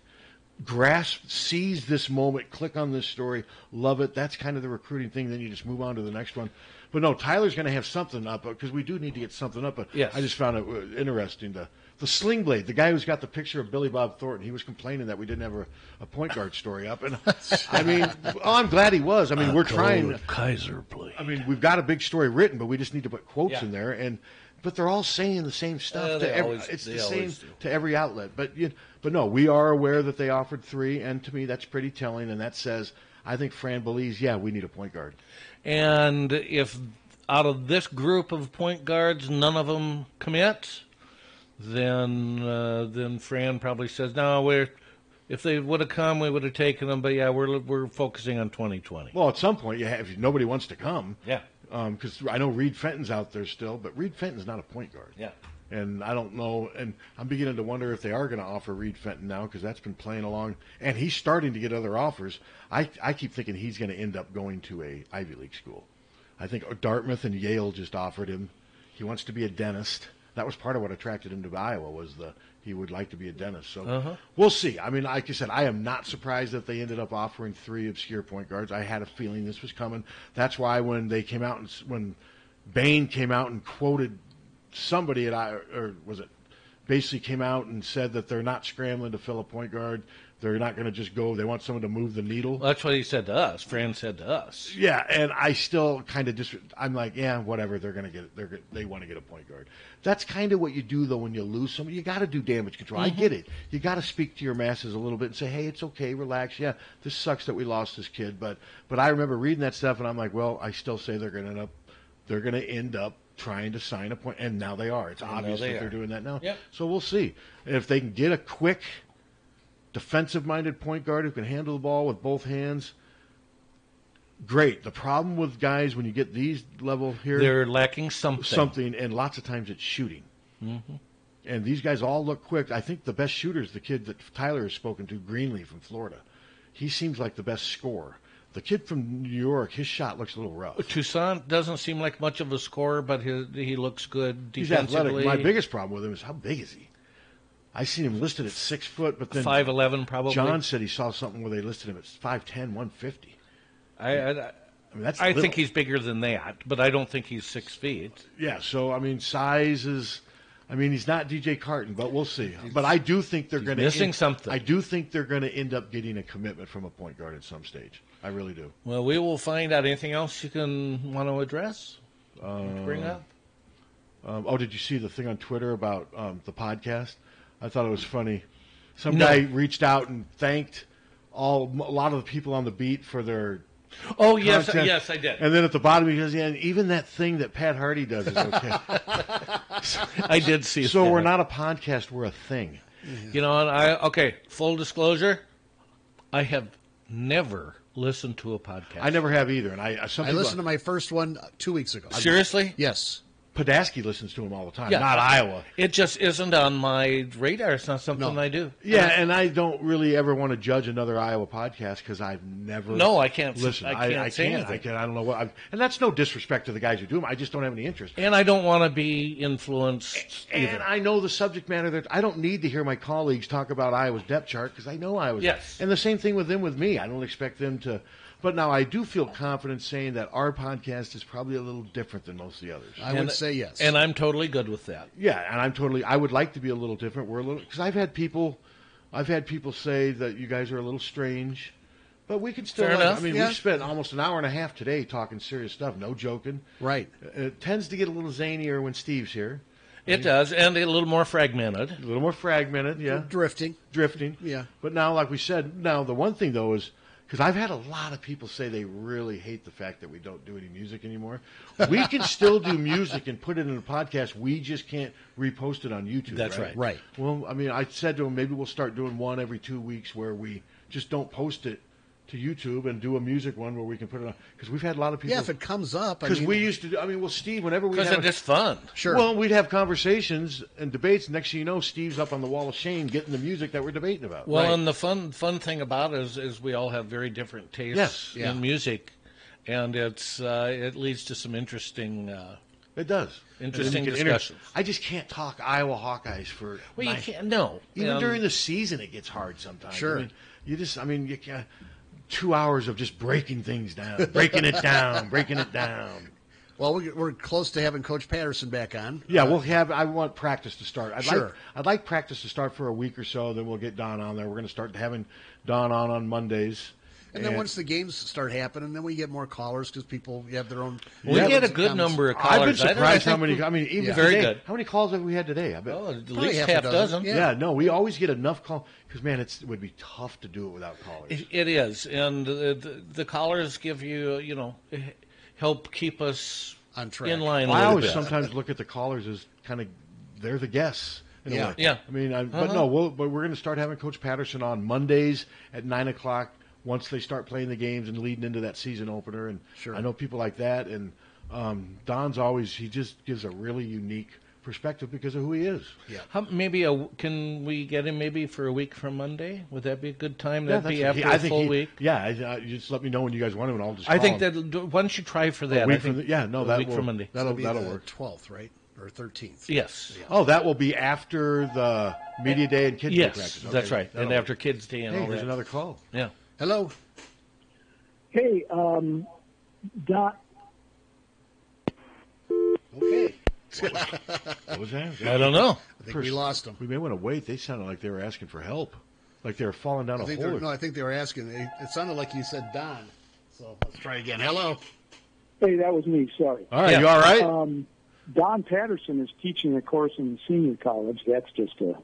Sees this moment. Click on this story. Love it. That's kind of the recruiting thing. Then you just move on to the next one. But no, Tyler's going to have something up, because we do need to get something up. But yes. I just found it interesting. The Sling Blade, the guy who's got the picture of Billy Bob Thornton, he was complaining that we didn't have a point guard story up. And I mean, I'm glad he was. I mean, we're trying. Kaiser Blade. I mean, we've got a big story written, but we just need to put quotes in there. But they're all saying the same stuff. It's the same to every outlet. But no, we are aware that they offered 3, and to me that's pretty telling. And that says, I think Fran believes, we need a point guard. And if out of this group of point guards, none of them commit, then Fran probably says, no, if they would have come, we would have taken them. But we're focusing on 2020. Well, at some point, if nobody wants to come. Yeah. Because I know Reed Fenton's out there still, but Reed Fenton's not a point guard. Yeah. And I don't know, and I'm beginning to wonder if they are going to offer Reed Fenton now, because that's been playing along, and he's starting to get other offers. I keep thinking he's going to end up going to a Ivy League school. I think Dartmouth and Yale just offered him. He wants to be a dentist. That was part of what attracted him to Iowa, was he would like to be a dentist. So we'll see. I mean, like I said, I am not surprised that they ended up offering 3 obscure point guards. I had a feeling this was coming. That's why when they came out, when Bain came out and quoted somebody basically came out and said that they're not scrambling to fill a point guard. They're not going to just go. They want someone to move the needle. Well, that's what he said to us. Fran said to us. Yeah, and I still kind of I'm like, whatever. They're going to get. They want to get a point guard. That's kind of what you do though when you lose somebody. You got to do damage control. I get it. You got to speak to your masses a little bit and say, hey, it's okay, relax. Yeah, this sucks that we lost this kid, but I remember reading that stuff and I'm like, well, I still say they're going to end up trying to sign a point, and now they are. It's obvious that they're doing that now. Yep. So we'll see if they can get a quick, defensive-minded point guard who can handle the ball with both hands. Great. The problem with guys when you get these level here, they're lacking something, and lots of times it's shooting. Mm-hmm. And these guys all look quick. I think the best shooter is the kid that Tyler has spoken to, Greenlee from Florida. He seems like the best scorer. The kid from New York, his shot looks a little rough. Toussaint doesn't seem like much of a scorer, but he looks good defensively. He's athletic. My biggest problem with him is how big is he? I seen him listed at 6 foot, but then 5'11" probably. John said he saw something where they listed him at 5'10", 150. I mean, that's I think he's bigger than that, but I don't think he's 6 feet. Yeah, so I mean, size is. I mean, he's not DJ Carton, but we'll see. But I do think they're going to missing something. I do think they're going to end up getting a commitment from a point guard at some stage. I really do. Well, we will find out. Anything else you can want to address? Bring up. Did you see the thing on Twitter about the podcast? I thought it was funny. Some guy reached out and thanked a lot of the people on the beat for their. Oh, yes, I did. And then at the bottom he goes, yeah, and even that thing that Pat Hardy does is okay. I did see So that. we're not a podcast, we're a thing. You know, and full disclosure, I have never listened to a podcast. I never have either. And I listened to my first one 2 weeks ago. Seriously? Yes. Podasky listens to him all the time, Yeah. not Iowa. It just isn't on my radar. It's not something I do. Yeah, and I don't really ever want to judge another Iowa podcast because I've never. No, I can't. Listen, I can't say anything. I don't know what. And that's no disrespect to the guys who do them. I just don't have any interest. And I don't want to be influenced either. And I know the subject matter that I don't need to hear my colleagues talk about Iowa's depth chart because I know Iowa's. Yes. And the same thing with them with me. I don't expect them to. But now I do feel confident saying that our podcast is probably a little different than most of the others. I would say yes. And I'm totally good with that. Yeah, and I would like to be a little different. We're a little, because I've had people say that you guys are a little strange, but we can still. Fair enough. I mean, we spent almost an hour and a half today talking serious stuff, no joking. Right. It tends to get a little zanier when Steve's here. It does, and a little more fragmented. A little more fragmented, yeah. Drifting. Yeah. But now, like we said, the one thing though is. Because I've had a lot of people say they really hate the fact that we don't do any music anymore. We can still do music and put it in a podcast. We just can't repost it on YouTube. That's right. Right. Well, I mean, I said to him, maybe we'll start doing one every 2 weeks where we just don't post it to YouTube and do a music one where we can put it on. Because we've had a lot of people. Yeah, if it comes up. Because we used to do, Steve, whenever we Because it's just fun. Sure. Well, we'd have conversations and debates. Next thing you know, Steve's up on the wall of shame getting the music that we're debating about. Well, and the fun thing about it is we all have very different tastes in music, and it leads to some interesting. It does. Interesting discussions. I just can't talk Iowa Hawkeyes for. Well, you can't. No, even during the season, it gets hard sometimes. Sure. You can't. 2 hours of just breaking things down, breaking it down. Well, we're close to having Coach Patterson back on. Yeah, we'll have. I want practice to start. Sure. I'd like practice to start for a week or so. Then we'll get Don on there. We're going to start having Don on Mondays. And then once the games start happening, then we get more callers because people have their own. We get a good number of callers. I've been surprised how many. I mean, even very today, good. How many calls have we had today? I bet. Oh, at least half a dozen. Yeah, no, we always get enough calls because man, it would be tough to do it without callers. It is, and the callers give you, help keep us on track. In line. I always sometimes look at the callers as kind of they're the guests. Yeah. I mean, but no, but we're going to start having Coach Patterson on Mondays at 9:00. Once they start playing the games and leading into that season opener, and I know people like that, and Don's he just gives a really unique perspective because of who he is. Yeah. Can we get him maybe for a week from Monday? Would that be a good time? That'd be after a full week. Yeah, you just let me know when you guys want him, and I'll just. I think that why don't you try for that? A week from Monday. That'll work. 12th, right? Or 13th. Yes. Yeah. Oh, that will be after the media day and kids' day practice. Yes, that's right. And after kids' day and all that. There's another call. Yeah. Hello. Hey, Dot. Okay. What was that? I don't know. I think we lost them. We may want to wait. They sounded like they were asking for help, like they were falling down a hole. No, I think they were asking. It sounded like you said Don. So let's try again. Hello. Hey, that was me. Sorry. All right, you all right? Don Patterson is teaching a course in senior college. That's just a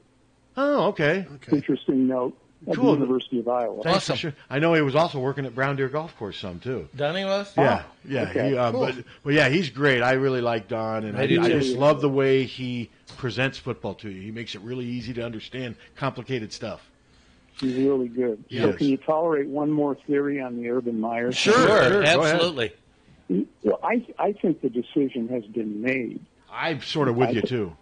interesting note. At the University of Iowa. Awesome. Sure. I know he was also working at Brown Deer Golf Course some too. Donnie was? Yeah, okay. But yeah, he's great. I really like Don, and I just love the way he presents football to you. He makes it really easy to understand complicated stuff. He's really good. Yes. So can you tolerate one more theory on the Urban Meyer? Sure, absolutely. Well, I think the decision has been made. I'm sort of with you too.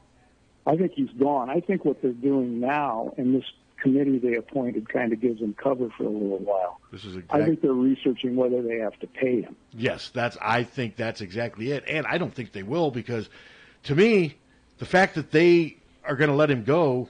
I think he's gone. I think what they're doing now, and this committee they appointed kind of gives them cover for a little while. I think they're researching whether they have to pay him. Yes, I think that's exactly it. And I don't think they will, because to me, the fact that they are going to let him go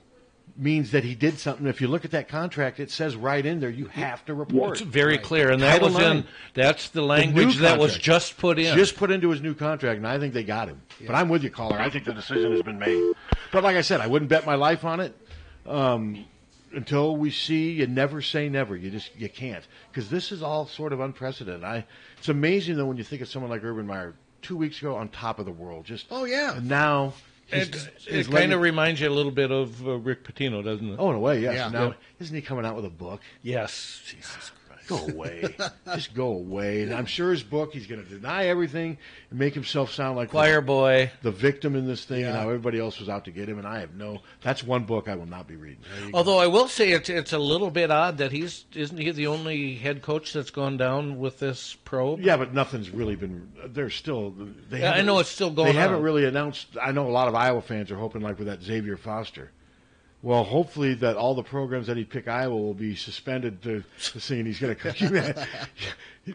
means that he did something. If you look at that contract, it says right in there you have to report. It's very clear, and that was that's the language that was just put in. Just put into his new contract, and I think they got him. Yeah. But I'm with you, caller. I think the decision has been made. But like I said, I wouldn't bet my life on it until we see. You never say never. You can't, because this is all sort of unprecedented. It's amazing, though, when you think of someone like Urban Meyer 2 weeks ago on top of the world. And now it kind of reminds you a little bit of Rick Pitino, doesn't it? Oh, in a way, yes. Yeah. Now, isn't he coming out with a book? Yes. Jesus Christ. Go away. Just go away. And I'm sure his book, he's going to deny everything and make himself sound like Choir boy, the victim in this thing, and how everybody else was out to get him. And that's one book I will not be reading. Although I will say it's a little bit odd that isn't he the only head coach that's gone down with this probe? Yeah, but nothing's really been. They're still. I know it's still going on. They haven't really announced. I know a lot of Iowa fans are hoping, like with that Xavier Foster. Well, hopefully that all the programs that he'd pick Iowa will be suspended to seeing he's going to coach.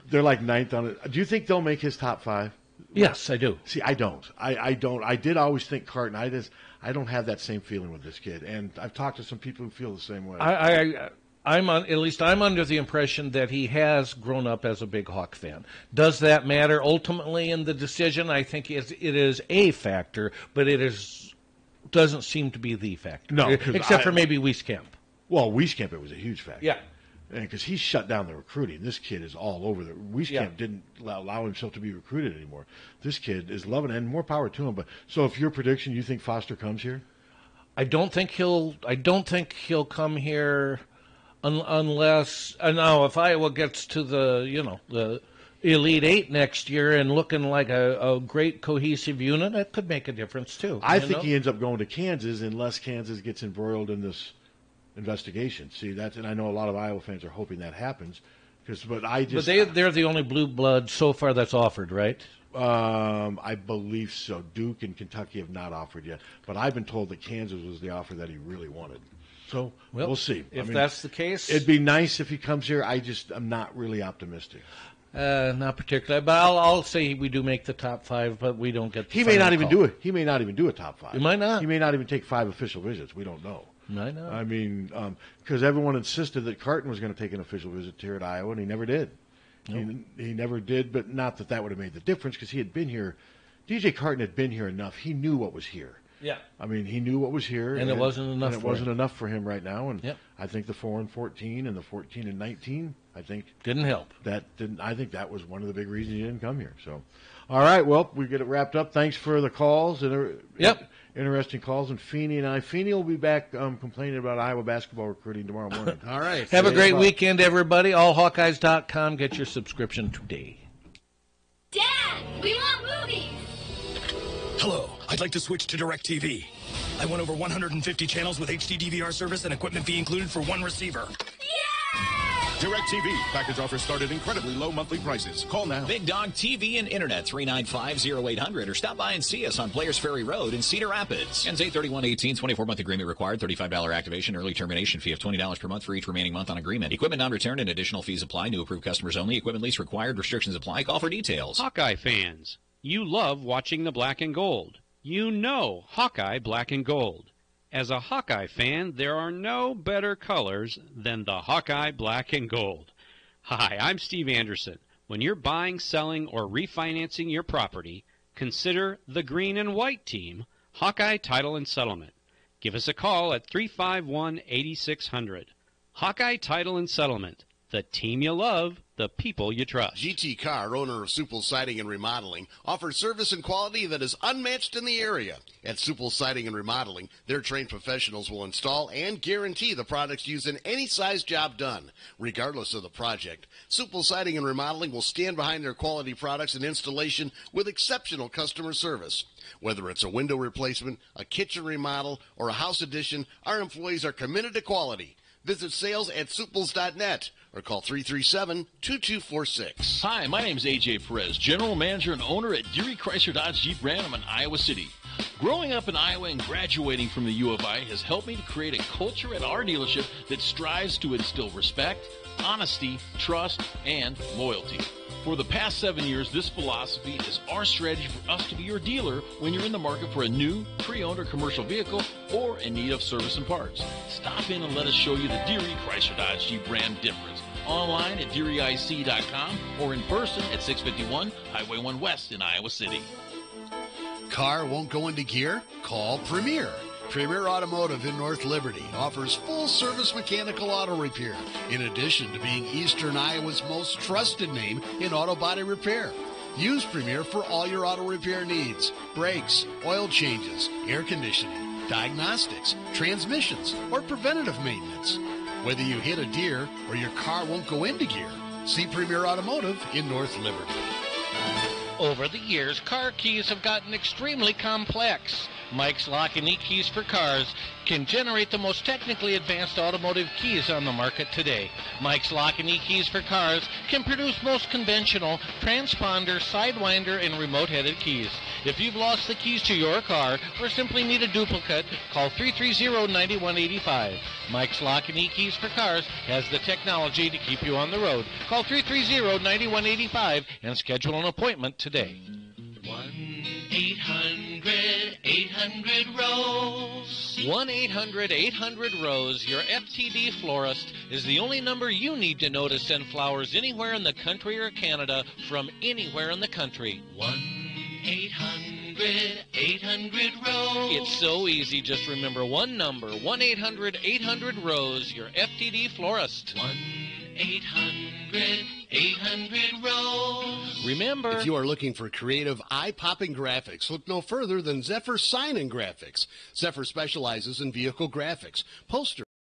They're like ninth on it. Do you think they'll make his top 5? Yes, I do. See, I don't. I don't. I did always think Carton. I don't have that same feeling with this kid, and I've talked to some people who feel the same way. I'm under the impression that he has grown up as a big Hawk fan. Does that matter ultimately in the decision? I think it is a factor, but doesn't seem to be the factor. No, except for maybe Wieskamp. Well, Wieskamp, it was a huge factor. Yeah. Because he shut down the recruiting. This kid is all over. Wieskamp didn't allow himself to be recruited anymore. This kid is loving it, and more power to him. But so, if your prediction, you think Foster comes here? I don't think he'll come here unless now if Iowa gets to the Elite Eight next year and looking like a great cohesive unit, that could make a difference too. I think he ends up going to Kansas unless Kansas gets embroiled in this investigation. See, and I know a lot of Iowa fans are hoping that happens. But they're the only blue blood so far that's offered, right? I believe so. Duke and Kentucky have not offered yet, but I've been told that Kansas was the offer that he really wanted. So we'll see. If that's the case, it'd be nice if he comes here. I'm not really optimistic. Not particularly, but I'll say we do make the top 5, but we don't get. He may not even do it. He may not even do a top 5. He might not. He may not even take 5 official visits. We don't know. I know. I mean, because everyone insisted that Carton was going to take an official visit here at Iowa, and he never did. Nope. He never did, but not that would have made the difference because he had been here. DJ Carton had been here enough. He knew what was here. Yeah. I mean, he knew what was here. And it wasn't enough for him. It wasn't enough for him right now. And yep. I think the 4-14 and the 14-19, I think didn't help. I think that was one of the big reasons he didn't come here. So, all right, well, we get it wrapped up. Thanks for the calls. Interesting calls. And Feeney will be back complaining about Iowa basketball recruiting tomorrow morning. All right. Have a great weekend, everybody. AllHawkeyes.com. Get your subscription today. Dad, we want movies. Hello, I'd like to switch to DirecTV. I want over 150 channels with HD DVR service and equipment fee included for one receiver. DirecTV. Package offers start at incredibly low monthly prices. Call now. Big Dog TV and Internet, 395-0800, or stop by and see us on Players Ferry Road in Cedar Rapids. Ends 8/31/18, 24-month agreement required, $35 activation, early termination fee of $20 per month for each remaining month on agreement. Equipment non-returned and additional fees apply. New approved customers only. Equipment lease required. Restrictions apply. Call for details. Hawkeye fans, you love watching the black and gold. You know Hawkeye Black and Gold. As a Hawkeye fan, there are no better colors than the Hawkeye Black and Gold. Hi, I'm Steve Anderson. When you're buying, selling, or refinancing your property, consider the green and white team, Hawkeye Title and Settlement. Give us a call at 351-8600. Hawkeye Title and Settlement. The team you love, the people you trust. GT Carr, owner of Supple Siding and Remodeling, offers service and quality that is unmatched in the area. At Supple Siding and Remodeling, their trained professionals will install and guarantee the products used in any size job done, regardless of the project. Supple Siding and Remodeling will stand behind their quality products and installation with exceptional customer service. Whether it's a window replacement, a kitchen remodel, or a house addition, our employees are committed to quality. Visit sales at suples.net or call 337-2246. Hi, my name is AJ Perez, General Manager and owner at Deary Chrysler Dodge Jeep Ram in Iowa City. Growing up in Iowa and graduating from the U of I has helped me to create a culture at our dealership that strives to instill respect, honesty, trust, and loyalty. For the past 7 years, this philosophy is our strategy for us to be your dealer when you're in the market for a new, pre-owned, or commercial vehicle or in need of service and parts. Stop in and let us show you the Deary Chrysler Dodge Jeep brand difference. Online at DearyIC.com or in person at 651 Highway 1 West in Iowa City. Car won't go into gear? Call Premier. Premier Automotive in North Liberty offers full-service mechanical auto repair, in addition to being Eastern Iowa's most trusted name in auto body repair. Use Premier for all your auto repair needs: brakes, oil changes, air conditioning, diagnostics, transmissions, or preventative maintenance. Whether you hit a deer or your car won't go into gear, see Premier Automotive in North Liberty. Over the years, car keys have gotten extremely complex. Mike's Lock and E-Keys for Cars can generate the most technically advanced automotive keys on the market today. Mike's Lock and E-Keys for Cars can produce most conventional transponder, sidewinder, and remote-headed keys. If you've lost the keys to your car or simply need a duplicate, call 330-9185. Mike's Lock and E-Keys for Cars has the technology to keep you on the road. Call 330-9185 and schedule an appointment today. 1-800-800-ROSE. 1-800-800-ROSE. Your FTD florist is the only number you need to know to send flowers anywhere in the country or Canada from anywhere in the country. 1-800-800-ROSE. It's so easy. Just remember one number, 1-800-800-ROSE, your FTD florist. 1-800-800-ROSE. Remember, if you are looking for creative, eye-popping graphics, look no further than Zephyr Sign and Graphics. Zephyr specializes in vehicle graphics, posters,